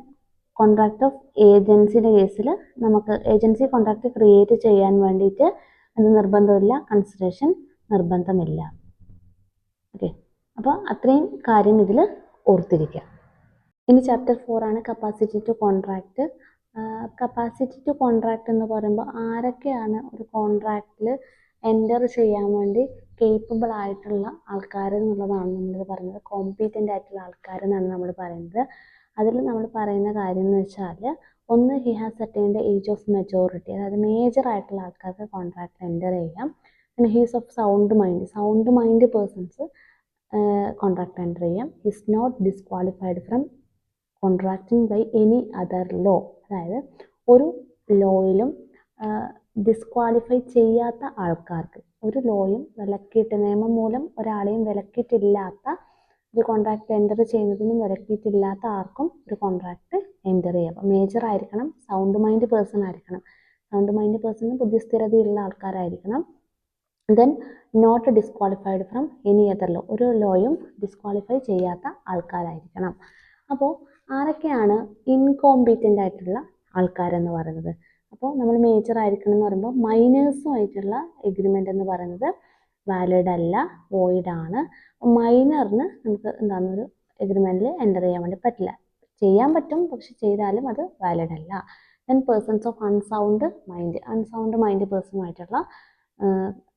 കോൺട്രാക്ട് ഓഫ് ഏജൻസിയുടെ കേസിൽ നമുക്ക് ഏജൻസി കോൺട്രാക്ട് ക്രിയേറ്റ് ചെയ്യാൻ വേണ്ടിയിട്ട് അത് നിർബന്ധമില്ല, കൺസിഡറേഷൻ നിർബന്ധമില്ല. ഓക്കെ, അപ്പോൾ അത്രയും കാര്യം ഇതിൽ ഓർത്തിരിക്കുക. ഇനി ചാപ്റ്റർ 4 ആണ് capacity to contract. Capacity to contract എന്ന് പറയുമ്പോൾ ആരൊക്കെയാണ് ഒരു കോൺട്രാക്റ്റിൽ എൻ്റർ ചെയ്യാൻ വേണ്ടി കേപ്പബിൾ ആയിട്ടുള്ള ആൾക്കാർ എന്നുള്ളതാണ് നമ്മൾ പറയുന്നത്. കോമ്പീറ്റൻ്റ് ആയിട്ടുള്ള ആൾക്കാരെന്നാണ് നമ്മൾ പറയുന്നത്. അതിൽ നമ്മൾ പറയുന്ന കാര്യം എന്ന് വെച്ചാൽ, ഒന്ന്, he has attained age of majority, അതായത് മേജർ ആയിട്ടുള്ള ആൾക്കാർക്ക് കോൺട്രാക്ട് എൻ്റർ ചെയ്യാം. പിന്നെ he's of sound mind persons contract enter ചെയ്യാം. He's not disqualified from contracting by any other law, അതായത് ഒരു ലോയിലും ഡിസ്ക്വാളിഫൈ ചെയ്യാത്ത ആൾക്കാർക്ക്, ഒരു ലോയും വിലക്കിയിട്ട്, നിയമം മൂലം ഒരാളെയും വിലക്കിയിട്ടില്ലാത്ത, ഒരു കോൺട്രാക്ട് എൻ്റർ ചെയ്യുന്നതിനും വിലക്കിയിട്ടില്ലാത്ത ആർക്കും ഒരു കോൺട്രാക്ട് എൻ്റർ ചെയ്യാം. അപ്പോൾ മേജർ ആയിരിക്കണം, സൗണ്ട് മൈൻഡ് പേഴ്സൺ ആയിരിക്കണം. സൗണ്ട് മൈൻഡ് പേഴ്സൺ ബുദ്ധിസ്ഥിരതയുള്ള ആൾക്കാരായിരിക്കണം. Then not disqualified from any other law, ഒരു ലോയും ഡിസ്ക്വാളിഫൈ ചെയ്യാത്ത ആൾക്കാരായിരിക്കണം. അപ്പോൾ ആരൊക്കെയാണ് ഇൻകോമ്പീറ്റൻ്റ് ആയിട്ടുള്ള ആൾക്കാരെന്ന് പറയുന്നത്? അപ്പോൾ നമ്മൾ മേജർ ആയിരിക്കണം എന്ന് പറയുമ്പോൾ മൈനേഴ്സുമായിട്ടുള്ള എഗ്രിമെൻ്റ് എന്ന് പറയുന്നത് വാലിഡ് അല്ല, വോയിഡ് ആണ്. മൈനറിന് നമുക്ക് ഒരു എഗ്രിമെൻറ്റിൽ എൻ്റർ ചെയ്യാൻ വേണ്ടി പറ്റില്ല. ചെയ്യാൻ പറ്റും, പക്ഷെ ചെയ്താലും അത് വാലിഡ് അല്ല. Then persons of unsound mind പേഴ്സണുമായിട്ടുള്ള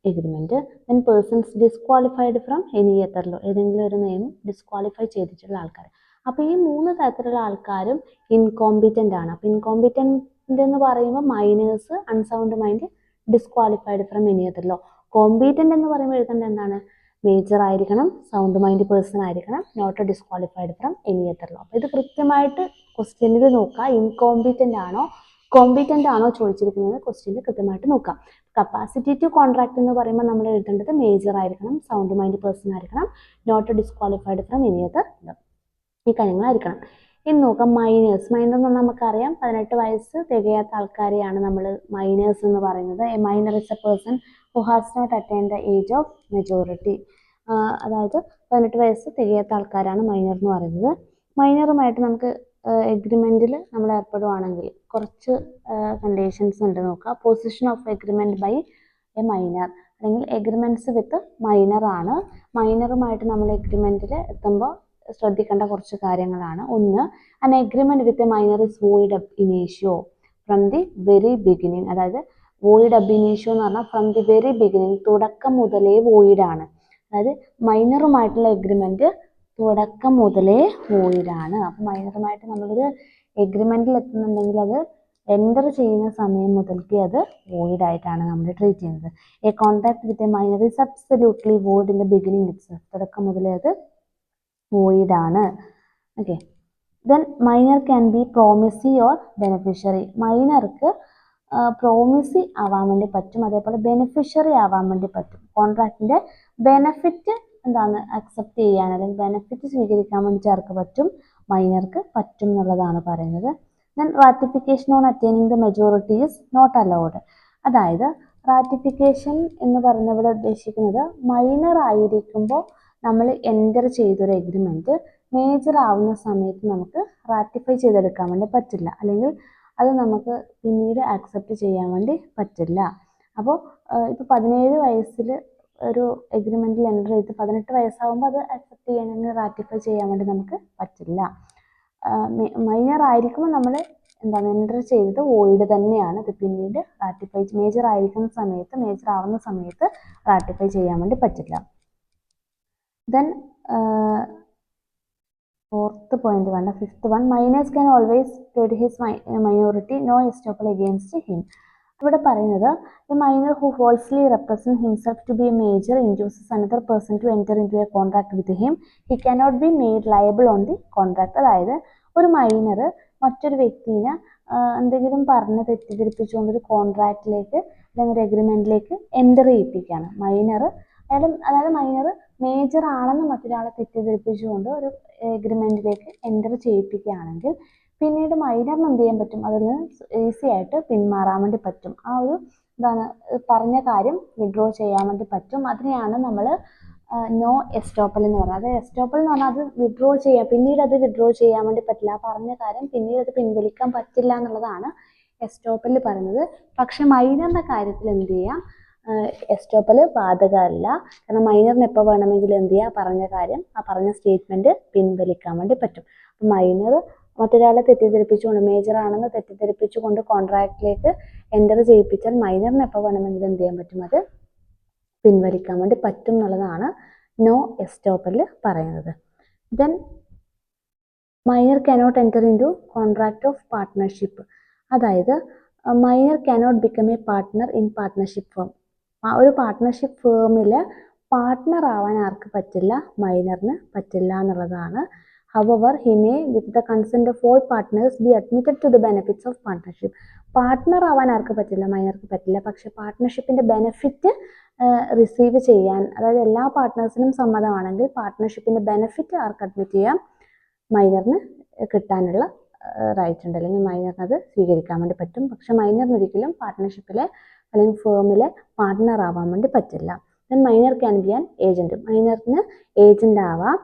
agreement. Then persons disqualified from any other law, ഏതെങ്കിലും ഒരു നിയമം ഡിസ്ക്വാളിഫൈ ചെയ്തിട്ടുള്ള ആൾക്കാർ. അപ്പോൾ ഈ 3 തരത്തിലുള്ള ആൾക്കാരും ഇൻകോമ്പീറ്റൻ്റ് ആണ്. അപ്പോൾ ഇൻകോമ്പീറ്റൻ്റ് എന്ന് പറയുമ്പോൾ minors, unsound mind, disqualified from any other law. Competent എന്ന് പറയുമ്പോൾ എഴുതേണ്ടത് എന്താണ്? മേജർ ആയിരിക്കണം, സൗണ്ട് മൈൻഡ് പേഴ്സൺ ആയിരിക്കണം, not disqualified from any other law. അപ്പോൾ ഇത് കൃത്യമായിട്ട് ക്വസ്റ്റ്യനിൽ നോക്കുക. ഇൻകോമ്പീറ്റൻ്റ് ആണോ കോമ്പീറ്റൻ്റ് ആണോ ചോദിച്ചിരിക്കുന്നത് ക്വസ്റ്റ്യനിൽ കൃത്യമായിട്ട് നോക്കാം. കപ്പാസിറ്റി ടു കോൺട്രാക്ട് എന്ന് പറയുമ്പോൾ നമ്മൾ എഴുതേണ്ടത് മേജർ ആയിരിക്കണം, സൗണ്ട് മൈൻഡ് പേഴ്സൺ ആയിരിക്കണം, not disqualified from any other law. ഈ കാര്യങ്ങളായിരിക്കണം. ഇനി നോക്കാം മൈനേഴ്സ്. മൈനർ എന്ന് നമുക്കറിയാം 18 വയസ്സ് തികയാത്ത ആൾക്കാരെയാണ് നമ്മൾ മൈനേഴ്സ് എന്ന് പറയുന്നത്. A minor is a person who has not attained the age of majority. അതായത് 18 വയസ്സ് തികയാത്ത ആൾക്കാരാണ് മൈനർ എന്ന് പറയുന്നത്. മൈനറുമായിട്ട് നമുക്ക് എഗ്രിമെൻറ്റിൽ നമ്മൾ ഏർപ്പെടുവാണെങ്കിൽ കുറച്ച് കണ്ടീഷൻസ് ഉണ്ട് നോക്കുക. Position of agreement by a minor, അല്ലെങ്കിൽ എഗ്രിമെൻറ്റ്സ് വിത്ത് മൈനർ ആണ്. മൈനറുമായിട്ട് നമ്മൾ എഗ്രിമെൻറ്റിൽ എത്തുമ്പോൾ ശ്രദ്ധിക്കേണ്ട കുറച്ച് കാര്യങ്ങളാണ്. ഒന്ന്, അൻ agreement with a minor is void Ab ഇനീഷ്യോ from the very beginning. അതായത് വോയിഡ് അബ് ഇനീഷ്യോ എന്ന് പറഞ്ഞാൽ ഫ്രം ദി വെരി ബിഗിനിങ്, തുടക്കം മുതലേ വോയിഡ് ആണ്. അതായത് മൈനറുമായിട്ടുള്ള എഗ്രിമെന്റ് തുടക്കം മുതലേ വോയിഡ് ആണ്. അപ്പം മൈനറുമായിട്ട് നമ്മളൊരു എഗ്രിമെന്റിൽ എത്തുന്നുണ്ടെങ്കിൽ അത് എൻ്റർ ചെയ്യുന്ന സമയം മുതൽക്ക് അത് വോയിഡ് ആയിട്ടാണ് നമ്മൾ ട്രീറ്റ് ചെയ്യുന്നത്. A contract with a minor is absolutely void in the beginning itself. തുടക്കം മുതലേ അത് വോയിഡ് ആണ്. Okay. Then minor can be promisee or beneficiary. മൈനർക്ക് പ്രോമിസി ആവാൻ വേണ്ടി പറ്റും, അതേപോലെ ബെനിഫിഷ്യറി ആവാൻ വേണ്ടി പറ്റും. കോൺട്രാക്റ്റിന്റെ ബെനിഫിറ്റ് എന്താണ് അക്സെപ്റ്റ് ചെയ്യാൻ അല്ലെങ്കിൽ ബെനിഫിറ്റ് സ്വീകരിക്കാൻ വേണ്ടി ആർക്ക് പറ്റും? മൈനർക്ക് പറ്റും എന്നുള്ളതാണ് പറയുന്നത്. Then ratification on attaining the majority is not allowed. അതായത് റാറ്റിഫിക്കേഷൻ എന്ന് പറയുന്നത് ഇവിടെ ഉദ്ദേശിക്കുന്നത് മൈനർ ആയിരിക്കുമ്പോൾ നമ്മൾ എൻ്റർ ചെയ്തൊരു എഗ്രിമെൻറ്റ് മേജർ ആവുന്ന സമയത്ത് നമുക്ക് റാറ്റിഫൈ ചെയ്തെടുക്കാൻ വേണ്ടി പറ്റില്ല, അല്ലെങ്കിൽ അത് നമുക്ക് പിന്നീട് ആക്സെപ്റ്റ് ചെയ്യാൻ വേണ്ടി പറ്റില്ല. അപ്പോൾ ഇപ്പോൾ 17 വയസ്സിൽ ഒരു എഗ്രിമെൻറ്റിൽ എൻ്റർ ചെയ്ത് 18 വയസ്സാകുമ്പോൾ അത് ആക്സെപ്റ്റ് ചെയ്യാൻ റാറ്റിഫൈ ചെയ്യാൻ വേണ്ടി നമുക്ക് പറ്റില്ല. മൈനർ ആയിരിക്കുമ്പോൾ നമ്മൾ എന്താണ് എൻ്റർ ചെയ്തത് വോയിഡ് തന്നെയാണ്. അത് പിന്നീട് റാറ്റിഫൈ മേജർ ആയിരിക്കുന്ന സമയത്ത് മേജർ ആവുന്ന സമയത്ത് റാറ്റിഫൈ ചെയ്യാൻ വേണ്ടി പറ്റില്ല. Then fourth point വേണ്ട, fifth one, minors can always plead his minority, no estoppel against him. ഇവിടെ പറയുന്നത് a minor who falsely represents himself to be a major induces another person to enter into a contract with him, he cannot be made liable on the contract. അതായത് ഒരു minor മറ്റൊരു വ്യക്തിനെ എന്തെങ്കിലും പറഞ്ഞ് തെറ്റിദ്ധരിപ്പിച്ചുകൊണ്ട് ഒരു കോൺട്രാക്റ്റിലേക്ക് അല്ലെങ്കിൽ ഒരു എഗ്രിമെന്റിലേക്ക് എൻ്റർ ചെയ്യിപ്പിക്കുകയാണ് മൈനർ. അതായത് minor major ആണെന്ന് മറ്റൊരാളെ തെറ്റിദ്ധരിപ്പിച്ചുകൊണ്ട് ഒരു എഗ്രിമെന്റിലേക്ക് എൻ്റർ ചെയ്യിപ്പിക്കുകയാണെങ്കിൽ പിന്നീട് മൈനറിന് എന്ത് ചെയ്യാൻ പറ്റും? അതിൽ നിന്ന് ഈസി ആയിട്ട് പിന്മാറാൻ വേണ്ടി പറ്റും. ആ ഒരു എന്താണ് പറഞ്ഞ കാര്യം വിഡ്രോ ചെയ്യാൻ വേണ്ടി പറ്റും. അതിനെയാണ് നമ്മൾ നോ എസ്റ്റോപ്പൽ എന്ന് പറയുന്നത്. അത് എസ്റ്റോപ്പൽ എന്ന് പറഞ്ഞാൽ അത് വിഡ്രോ ചെയ്യാം, പിന്നീട് അത് വിഡ്രോ ചെയ്യാൻ വേണ്ടി പറ്റില്ല. ആ പറഞ്ഞ കാര്യം പിന്നീട് അത് പിൻവലിക്കാൻ പറ്റില്ല എന്നുള്ളതാണ് എസ്റ്റോപ്പലിൽ പറയുന്നത്. പക്ഷെ മൈനറിന്റെ കാര്യത്തിൽ എന്ത് ചെയ്യാം? എസ്റ്റോപ്പൽ ബാധകമല്ല. കാരണം മൈനറിന് എപ്പോൾ വേണമെങ്കിലും എന്ത് ചെയ്യുക? പറഞ്ഞ കാര്യം, ആ പറഞ്ഞ സ്റ്റേറ്റ്മെന്റ് പിൻവലിക്കാൻ വേണ്ടി പറ്റും. അപ്പം മൈനർ മറ്റൊരാളെ തെറ്റിദ്ധരിപ്പിച്ചുകൊണ്ട് മേജർ ആണെന്ന് തെറ്റിദ്ധരിപ്പിച്ചുകൊണ്ട് കോൺട്രാക്റ്റിലേക്ക് എൻ്റർ ചെയ്യിപ്പിച്ചാൽ മൈനറിന് എപ്പോൾ വേണമെങ്കിലും എന്ത് ചെയ്യാൻ പറ്റും? അത് പിൻവലിക്കാൻ വേണ്ടി പറ്റും എന്നുള്ളതാണ് നോ എസ്റ്റോപ്പലിൽ പറയുന്നത്. Then minor cannot enter into contract of partnership. അതായത് minor cannot become a partner in partnership firm. ഒരു പാർട്ട്ണർഷിപ്പ് ഫേമിൽ പാർട്ട്ണർ ആവാൻ ആർക്ക് പറ്റില്ല? മൈനറിന് പറ്റില്ല എന്നുള്ളതാണ്. However, he may, with the consent of all partners, be admitted to the benefits of partnership. Partner ആവാൻ ആർക്ക് പറ്റില്ല? മൈനർക്ക് പറ്റില്ല. പക്ഷെ പാർട്ട്ണർഷിപ്പിന്റെ ബെനിഫിറ്റ് റിസീവ് ചെയ്യാൻ, അതായത് എല്ലാ പാർട്ട്നേഴ്സിനും സമ്മതമാണെങ്കിൽ പാർട്ട്ണർഷിപ്പിന്റെ ബെനിഫിറ്റ് ആർക്ക് അഡ്മിറ്റ് ചെയ്യാം? മൈനറിന് കിട്ടാനുള്ള റൈറ്റ് ഉണ്ട്, അല്ലെങ്കിൽ മൈനറിന് അത് സ്വീകരിക്കാൻ വേണ്ടി പറ്റും. പക്ഷെ മൈനറിന് ഒരിക്കലും പാർട്ട്ണർഷിപ്പിലെ അല്ലെങ്കിൽ ഫേമിലെ പാർട്ട്ണർ ആവാൻ വേണ്ടി പറ്റില്ല. Then minor can be an agent. മൈനറിന് ഏജന്റ് ആവാം.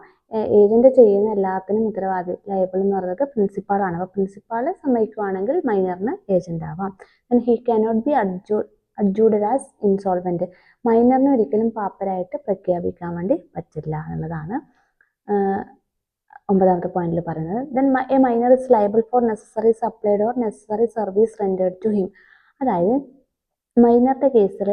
ഏജന്റ് ചെയ്യുന്ന എല്ലാത്തിനും ഉത്തരവാദി ലയബിൾ എന്ന് പറയുന്നത് പ്രിൻസിപ്പാളാണ്. അപ്പോൾ പ്രിൻസിപ്പാൾ സമ്മതിക്കുവാണെങ്കിൽ മൈനറിന് ഏജന്റ് ആവാം. Then he cannot be adjudged as insolvent. മൈനറിന് ഒരിക്കലും പാപ്പരായിട്ട് പ്രഖ്യാപിക്കാൻ വേണ്ടി പറ്റില്ല എന്നുള്ളതാണ് 9ാമത്തെ പോയിന്റിൽ പറയുന്നത്. Then a minor is liable for necessary supplied or necessary service rendered to him. അതായത് മൈനറുടെ കേസിൽ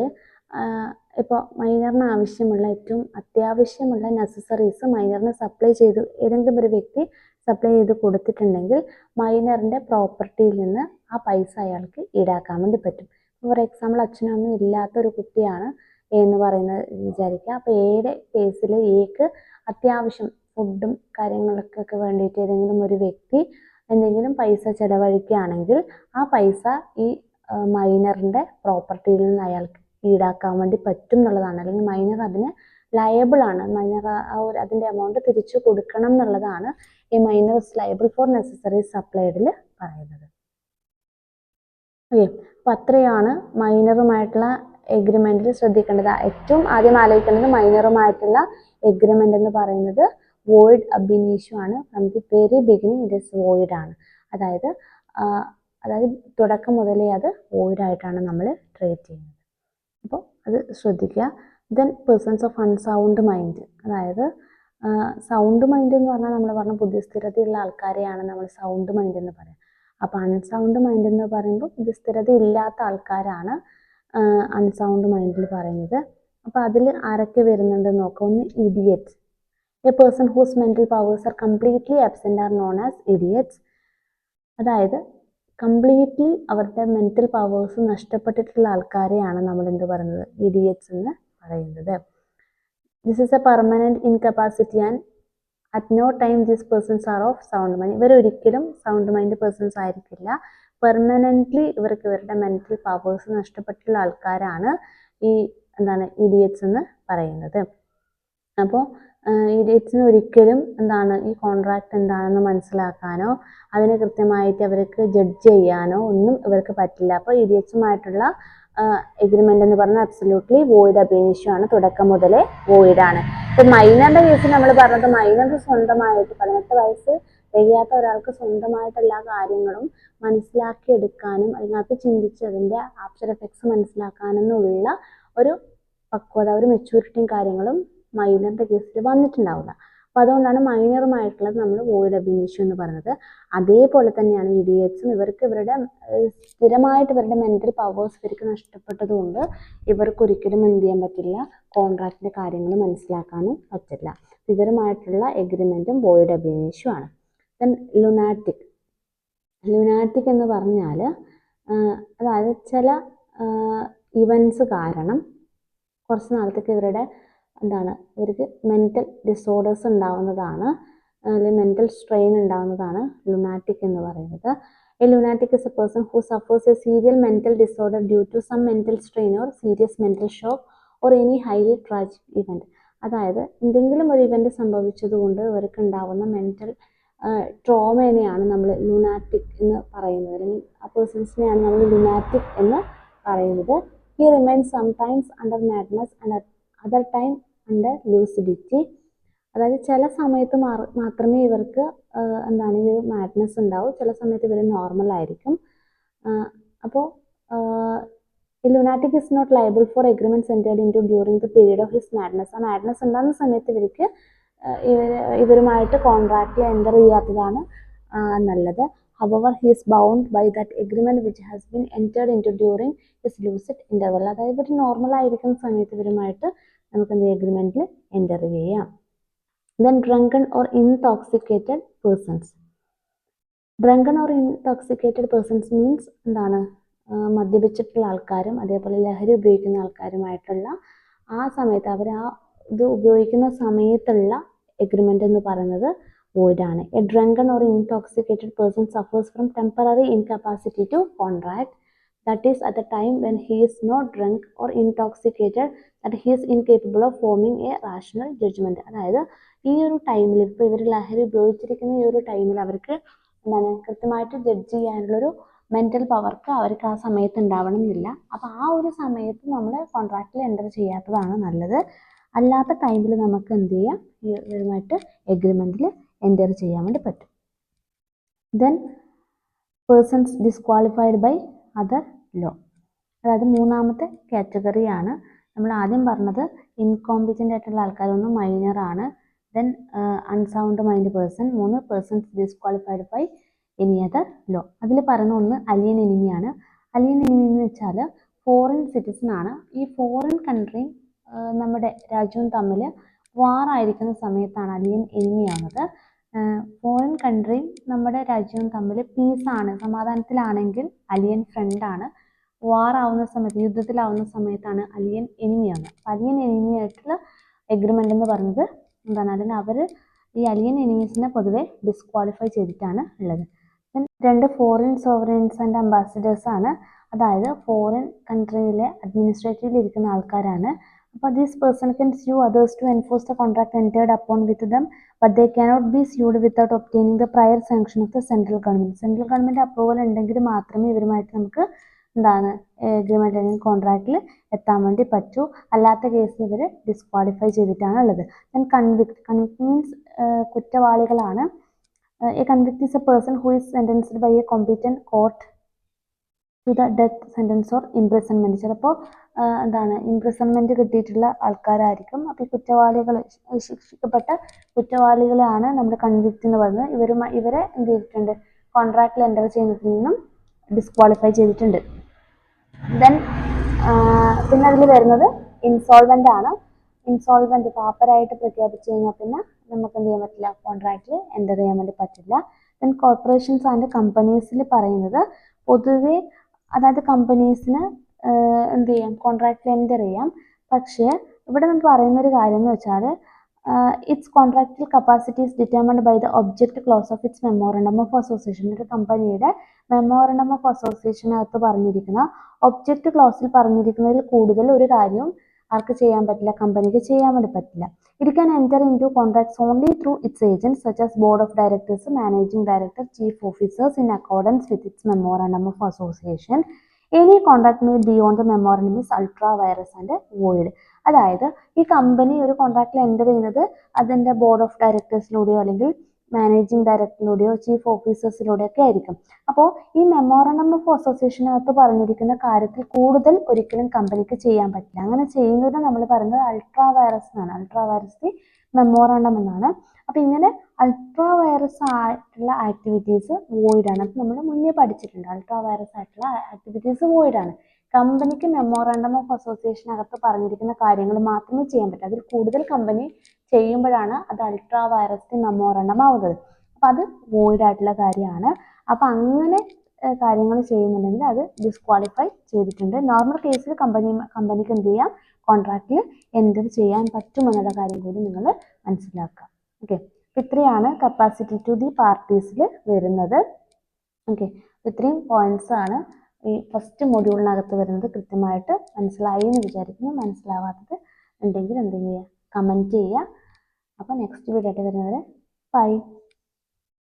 ഇപ്പോൾ മൈനറിന് ആവശ്യമുള്ള ഏറ്റവും അത്യാവശ്യമുള്ള നെസസറീസ് മൈനറിന് സപ്ലൈ ചെയ്തു ഏതെങ്കിലും ഒരു വ്യക്തി സപ്ലൈ ചെയ്ത് കൊടുത്തിട്ടുണ്ടെങ്കിൽ മൈനറിൻ്റെ പ്രോപ്പർട്ടിയിൽ നിന്ന് ആ പൈസ അയാൾക്ക് ഈടാക്കാൻ വേണ്ടി പറ്റും. ഫോർ എക്സാമ്പിൾ, അച്ഛനും അമ്മയും ഇല്ലാത്ത ഒരു കുട്ടിയാണ് എ എന്ന് പറയുന്നത് വിചാരിക്കുക. അപ്പോൾ എയുടെ കേസിൽ എക്ക് അത്യാവശ്യം ഫുഡും കാര്യങ്ങൾക്കൊക്കെ വേണ്ടിയിട്ട് ഏതെങ്കിലും ഒരു വ്യക്തി എന്തെങ്കിലും പൈസ ചിലവഴിക്കുകയാണെങ്കിൽ ആ പൈസ ഈ മൈനറിൻ്റെ പ്രോപ്പർട്ടിയിൽ നിന്ന് അയാൾക്ക് ഈടാക്കാൻ വേണ്ടി പറ്റും എന്നുള്ളതാണ്. അല്ലെങ്കിൽ മൈനർ അതിന് ലയബിൾ ആണ്. മൈനർ അതിൻ്റെ എമൗണ്ട് തിരിച്ചു കൊടുക്കണം എന്നുള്ളതാണ് ഈ മൈനർ ലയബിൾ ഫോർ നെസസറി സപ്ലൈഡിൽ പറയുന്നത്. ഓക്കെ, അപ്പം അത്രയാണ് മൈനറുമായിട്ടുള്ള എഗ്രിമെൻറ്റിൽ ശ്രദ്ധിക്കേണ്ടത്. ഏറ്റവും ആദ്യം ആലോചിക്കേണ്ടത് മൈനറുമായിട്ടുള്ള എഗ്രിമെൻ്റ് എന്ന് പറയുന്നത് വോയിഡ് അബ് ഇനിഷ്യോ ആണ്. From the very beginning it is void ആണ്. അതായത് തുടക്കം മുതലേ അത് വോയിഡ് ആയിട്ടാണ് നമ്മൾ ട്രീറ്റ് ചെയ്യുന്നത്. അപ്പോൾ അത് ശ്രദ്ധിക്കുക. Then persons of unsound mind, അതായത് സൗണ്ട് മൈൻഡ് എന്ന് പറഞ്ഞാൽ നമ്മൾ പറഞ്ഞ ബുദ്ധിസ്ഥിരതയുള്ള ആൾക്കാരെയാണ് നമ്മൾ സൗണ്ട് മൈൻഡ് എന്ന് പറയുക. അപ്പോൾ അൺസൗണ്ട് മൈൻഡ് എന്ന് പറയുമ്പോൾ ബുദ്ധിസ്ഥിരത ഇല്ലാത്ത ആൾക്കാരാണ് അൺസൗണ്ട് മൈൻഡിൽ പറയുന്നത്. അപ്പോൾ അതിൽ ആരൊക്കെ വരുന്നുണ്ടെന്ന് നോക്കാം. ഒന്ന് idiots. A person whose mental powers are completely absent are known as idiots. അതായത് കംപ്ലീറ്റ്ലി അവരുടെ മെൻ്റൽ പവേഴ്സ് നഷ്ടപ്പെട്ടിട്ടുള്ള ആൾക്കാരെയാണ് നമ്മൾ എന്ത് പറയുന്നത്, ഇഡിയറ്റ്സ് എന്ന് പറയുന്നത്. This is a permanent incapacity and at no time these persons are of sound mind. ഇവരൊരിക്കലും സൗണ്ട് മൈൻഡ് പേഴ്സൺസ് ആയിരിക്കില്ല. പെർമനൻ്റ്ലി ഇവർക്ക് ഇവരുടെ മെൻ്റൽ പവേഴ്സ് നഷ്ടപ്പെട്ടുള്ള ആൾക്കാരാണ് ഈ ഇഡിയറ്റ്സ് എന്ന് പറയുന്നത്. അപ്പോൾ ഇഡിയറ്റ്സിന് ഒരിക്കലും ഈ കോൺട്രാക്റ്റ് എന്താണെന്ന് മനസ്സിലാക്കാനോ അതിനെ കൃത്യമായിട്ട് അവർക്ക് ജഡ്ജ് ചെയ്യാനോ ഒന്നും ഇവർക്ക് പറ്റില്ല. അപ്പോൾ ഇഡിയറ്റ്സുമായിട്ടുള്ള എഗ്രിമെൻ്റ് എന്ന് പറഞ്ഞാൽ അബ്സല്യൂട്ട്ലി വോയിഡ് അബ് ഇനിഷ്യോ ആണ്. തുടക്കം മുതലേ വോയിഡ് ആണ്. ഇപ്പം മൈനറിൻ്റെ കേസിൽ നമ്മൾ പറഞ്ഞത് മൈനർ സ്വന്തമായിട്ട് 18 വയസ്സ് തികയാത്ത ഒരാൾക്ക് സ്വന്തമായിട്ട് എല്ലാ കാര്യങ്ങളും മനസ്സിലാക്കിയെടുക്കാനും അതിനകത്ത് ചിന്തിച്ച് അതിൻ്റെ ആഫ്റ്റർ എഫക്ട്സ് മനസ്സിലാക്കാനെന്നുള്ള ഒരു പക്വത, ഒരു മെച്യൂരിറ്റിയും കാര്യങ്ങളും മൈനറിൻ്റെ കേസിൽ വന്നിട്ടുണ്ടാവില്ല. അപ്പോൾ അതുകൊണ്ടാണ് മൈനറുമായിട്ടുള്ളത് നമ്മൾ വോയിഡ് അബ് ഇനിഷ്യോ എന്ന് പറയുന്നത്. അതേപോലെ തന്നെയാണ് ഇഡിയറ്റ്സും. ഇവർക്ക് ഇവരുടെ സ്ഥിരമായിട്ട് ഇവരുടെ മെൻ്റൽ പവേഴ്സ് ഇവർക്ക് നഷ്ടപ്പെട്ടതുകൊണ്ട് ഇവർക്ക് ഒരിക്കലും എന്ത് ചെയ്യാൻ പറ്റില്ല, കോൺട്രാക്റ്റിൻ്റെ കാര്യങ്ങൾ മനസ്സിലാക്കാനും പറ്റില്ല. ഇവരുമായിട്ടുള്ള എഗ്രിമെൻറ്റും വോയിഡ് അബ് ഇനിഷ്യോ ആണ്. Then lunatic. ലുനാറ്റിക് എന്ന് പറഞ്ഞാൽ അതായത് ചില ഇവൻസ് കാരണം കുറച്ച് നാളത്തേക്ക് ഇവർക്ക് മെൻ്റൽ ഡിസോർഡേഴ്സ് ഉണ്ടാവുന്നതാണ്, അല്ലെങ്കിൽ മെൻ്റൽ സ്ട്രെയിൻ ഉണ്ടാവുന്നതാണ് ലുനാറ്റിക് എന്ന് പറയുന്നത്. A lunatic is a person who suffers a serial mental disorder due to some mental strain or serious mental shock or any highly tragic event. അതായത് എന്തെങ്കിലും ഒരു ഇവൻറ്റ് സംഭവിച്ചതുകൊണ്ട് ഇവർക്ക് ഉണ്ടാവുന്ന മെൻ്റൽ ട്രോമേനെയാണ് നമ്മൾ ലുനാറ്റിക് എന്ന് പറയുന്നത്, അല്ലെങ്കിൽ ആ പേഴ്സൺസിനെയാണ് നമ്മൾ ലുനാറ്റിക് എന്ന് പറയുന്നത്. He remains sometimes under madness and other time under lucidity. അതായത് ചില സമയത്ത് മാത്രമേ ഇവർക്ക് ഈ ഒരു മാഡ്നസ് ഉണ്ടാവും, ചില സമയത്ത് ഇവർ നോർമൽ ആയിരിക്കും. അപ്പോൾ lunatic is not liable for agreements entered into during the period of his madness. ആ മാഡ്നസ് ഉണ്ടാകുന്ന സമയത്ത് ഇവരുമായിട്ട് കോൺട്രാക്റ്റിൽ എൻ്റർ ചെയ്യാത്തതാണ് നല്ലത്. However, he is bound by that agreement which has been entered into during his lucid interval. അതായത് ഇവർ normal ആയിരിക്കുന്ന സമയത്ത് ഇവരുമായിട്ട് നമുക്ക് എഗ്രിമെൻറ്റിൽ എൻ്റർ ചെയ്യാം. Then drunken or intoxicated persons. Drunken or intoxicated persons means മദ്യപിച്ചിട്ടുള്ള ആൾക്കാരും അതേപോലെ ലഹരി ഉപയോഗിക്കുന്ന ആൾക്കാരുമായിട്ടുള്ള ആ സമയത്ത് അവർ ഇത് ഉപയോഗിക്കുന്ന സമയത്തുള്ള എഗ്രിമെൻ്റ് എന്ന് പറയുന്നത് void ആണ്. A drunken or intoxicated person suffers from temporary incapacity to contract. That is, at the time when he is not drunk or intoxicated, that he is incapable of forming a rational judgment. അതായത് ഈ ഒരു ടൈമിൽ ഇപ്പോൾ ഇവർ ലഹരി ഉപയോഗിച്ചിരിക്കുന്ന ഈ ഒരു ടൈമിൽ അവർക്ക് കൃത്യമായിട്ട് ജഡ്ജ് ചെയ്യാനുള്ളൊരു മെൻ്റൽ പവർക്ക് അവർക്ക് ആ സമയത്ത് ഉണ്ടാവണം എന്നില്ല. അപ്പോൾ ആ ഒരു സമയത്ത് നമ്മൾ കോൺട്രാക്റ്റിൽ എൻ്റർ ചെയ്യാത്തതാണ് നല്ലത്. അല്ലാത്ത ടൈമിൽ നമുക്ക് എന്ത് ചെയ്യാം, ഇവരുമായിട്ട് എഗ്രിമെൻറ്റിൽ എൻ്റർ ചെയ്യാൻ വേണ്ടി പറ്റും. Then persons disqualified by other law. അതായത് മൂന്നാമത്തെ കാറ്റഗറിയാണ്. നമ്മൾ ആദ്യം പറഞ്ഞത് ഇൻകോമ്പിറ്റൻ്റ് ആയിട്ടുള്ള ആൾക്കാരൊന്നും മൈനറാണ്. Then unsound mind person. 3 persons disqualified by any other law. അതിൽ പറയുന്ന ഒന്ന് അലിയൻ എനിമിയാണ്. അലിയൻ എനിമി എന്ന് വെച്ചാൽ ഫോറിൻ സിറ്റിസൺ ആണ്. ഈ ഫോറിൻ കൺട്രിയും നമ്മുടെ രാജ്യവും തമ്മിൽ വാറായിരിക്കുന്ന സമയത്താണ് അലിയൻ എനിമി ആവുന്നത്. ഫോറിൻ കൺട്രിയും നമ്മുടെ രാജ്യവും തമ്മിൽ പീസാണ്, സമാധാനത്തിലാണെങ്കിൽ അലിയൻ ഫ്രണ്ടാണ്. വാർ ആവുന്ന സമയത്ത്, യുദ്ധത്തിലാവുന്ന സമയത്താണ് അലിയൻ എനിമിയാവുന്നത്. അപ്പം അലിയൻ എനിമി ആയിട്ടുള്ള എഗ്രിമെൻ്റ് എന്ന് പറയുന്നത് എന്താണ്, അതിന് അവർ ഈ അലിയൻ എനിമീസിനെ പൊതുവെ ഡിസ്ക്വാളിഫൈ ചെയ്തിട്ടാണ് ഉള്ളത്. രണ്ട് ഫോറിൻ സോവറൻസ് ആൻഡ് അംബാസിഡേഴ്സ് ആണ്, അതായത് ഫോറിൻ കൺട്രിയിലെ അഡ്മിനിസ്ട്രേറ്റീവിൽ ഇരിക്കുന്ന ആൾക്കാരാണ്. അപ്പോൾ these person can sue others to enforce the contract entered upon with them, but they cannot be sued without obtaining the prior sanction of the central government. Central government approval ഉണ്ടെങ്കിൽ മാത്രമേ ഇവരുമായിട്ട് നമുക്ക് എന്താണ് agreement അല്ലെങ്കിൽ കോൺട്രാക്റ്റിൽ എത്താൻ വേണ്ടി പറ്റൂ. അല്ലാത്ത കേസിൽ ഇവർ ഡിസ്ക്വാളിഫൈ ചെയ്തിട്ടാണ് ഉള്ളത്. ദെൻ കൺവിക്ട് മീൻസ് കുറ്റവാളികളാണ്. A convict is a person who is sentenced by a competent court to the death sentence or imprisonment. ചിലപ്പോൾ എന്താണ് ഇംപ്രിസൺമെൻറ്റ് കിട്ടിയിട്ടുള്ള ആൾക്കാരായിരിക്കും. അപ്പോൾ ഈ കുറ്റവാളികൾ, ശിക്ഷിക്കപ്പെട്ട കുറ്റവാളികളെയാണ് നമ്മൾ കൺവിക്റ്റ് എന്ന് പറയുന്നത്. ഇവരെ എന്ത് ചെയ്തിട്ടുണ്ട്, കോൺട്രാക്റ്റിൽ എൻ്റർ ചെയ്യുന്നതിൽ നിന്നും ഡിസ്ക്വാളിഫൈ ചെയ്തിട്ടുണ്ട്. ദെൻ പിന്നെ അതിൽ വരുന്നത് ഇൻസോൾവൻ്റ് ആണ്. ഇൻസോൾവൻ്റ് പാപ്പരായിട്ട് പ്രഖ്യാപിച്ചു കഴിഞ്ഞാൽ പിന്നെ നമുക്ക് എന്ത് ചെയ്യാൻ പറ്റില്ല, കോൺട്രാക്റ്റിൽ എൻ്റർ ചെയ്യാൻ വേണ്ടി പറ്റില്ല. ദെൻ കോർപ്പറേഷൻസ് ആൻഡ് കമ്പനീസിൽ പറയുന്നത് പൊതുവെ, അതായത് കമ്പനീസിന് എന്ത് ചെയ്യാം, കോൺട്രാക്റ്റിൽ എൻ്റർ ചെയ്യാം. പക്ഷേ ഇവിടെ നമുക്ക് പറയുന്നൊരു കാര്യം എന്ന് വെച്ചാൽ its contractual capacity is determined by the object clause of its memorandum of association. ഒരു കമ്പനിയുടെ മെമ്മോറണ്ടം ഓഫ് അസോസിയേഷനകത്ത് പറഞ്ഞിരിക്കുന്ന ഒബ്ജക്റ്റ് ക്ലോസിൽ പറഞ്ഞിരിക്കുന്നതിൽ കൂടുതൽ ഒരു കാര്യവും ആർക്ക് ചെയ്യാൻ പറ്റില്ല, കമ്പനിക്ക് ചെയ്യാൻ വേണ്ടി പറ്റില്ല. It can enter into contracts only through its agents such as board of directors, managing director, chief officers in accordance with its memorandum of association. Any contract made beyond the memorandum is ultra vires and void. അതായത് ഈ company ഒരു കോൺട്രാക്റ്റിൽ enter ചെയ്യുന്നത് അതിൻ്റെ board of ഡയറക്ടേഴ്സിലൂടെയോ അല്ലെങ്കിൽ managing ഡയറക്ടറിലൂടെയോ chief ഓഫീസേഴ്സിലൂടെയോ ഒക്കെ ആയിരിക്കും. അപ്പോൾ ഈ മെമ്മോറണ്ടം ഓഫ് അസോസിയേഷനകത്ത് പറഞ്ഞിരിക്കുന്ന കാര്യത്തിൽ കൂടുതൽ ഒരിക്കലും കമ്പനിക്ക് ചെയ്യാൻ പറ്റില്ല. അങ്ങനെ ചെയ്യുന്നത് നമ്മൾ പറയുന്നത് അൾട്രാ വൈറസ് എന്നാണ്. അൾട്രാ വൈറസ് ദി മെമ്മോറണ്ടം എന്നാണ്. അപ്പോൾ ഇങ്ങനെ അൾട്രാ വൈറസ് ആയിട്ടുള്ള ആക്ടിവിറ്റീസ് വോയിഡാണ്. അപ്പോൾ നമ്മൾ മുന്നേ പഠിച്ചിട്ടുണ്ട്, അൾട്രാ വൈറസ് ആയിട്ടുള്ള ആക്ടിവിറ്റീസ് വോയിഡാണ്. കമ്പനിക്ക് മെമ്മോറണ്ടം ഓഫ് അസോസിയേഷനകത്ത് പറഞ്ഞിരിക്കുന്ന കാര്യങ്ങൾ മാത്രമേ ചെയ്യാൻ പറ്റൂ. അതിൽ കൂടുതൽ കമ്പനി ചെയ്യുമ്പോഴാണ് അത് അൾട്രാ വൈറസ് മെമ്മോറണ്ടം ആവുന്നത്. അപ്പം അത് വോയിഡ് ആയിട്ടുള്ള കാര്യമാണ്. അപ്പം അങ്ങനെ കാര്യങ്ങൾ ചെയ്യുന്നുണ്ടെങ്കിൽ അത് ഡിസ്ക്വാളിഫൈ ചെയ്തിട്ടുണ്ട്. നോർമൽ കേസിൽ കമ്പനിക്ക് എന്ത് ചെയ്യാം, കോൺട്രാക്റ്റിൽ എൻ്റർ ചെയ്യാൻ പറ്റുമെന്നുള്ള കാര്യം കൂടി നിങ്ങൾ മനസ്സിലാക്കുക. ഓക്കെ, ഇത്രയാണ് കപ്പാസിറ്റി ടു ദി പാർട്ടീസിൽ വരുന്നത്. ഓക്കെ, ഇത്രയും പോയിന്റ്സ് ആണ് ഈ ഫസ്റ്റ് മൊഡ്യൂളിനകത്ത് വരുന്നത്. കൃത്യമായിട്ട് മനസ്സിലായി എന്ന് വിചാരിക്കുന്നു. മനസ്സിലാവാത്തത് ഉണ്ടെങ്കിൽ എന്ത് ചെയ്യുക, കമൻറ്റ് ചെയ്യുക. അപ്പോൾ നെക്സ്റ്റ് വീഡിയോ ആയിട്ട് വരുന്നവരെ ബൈ.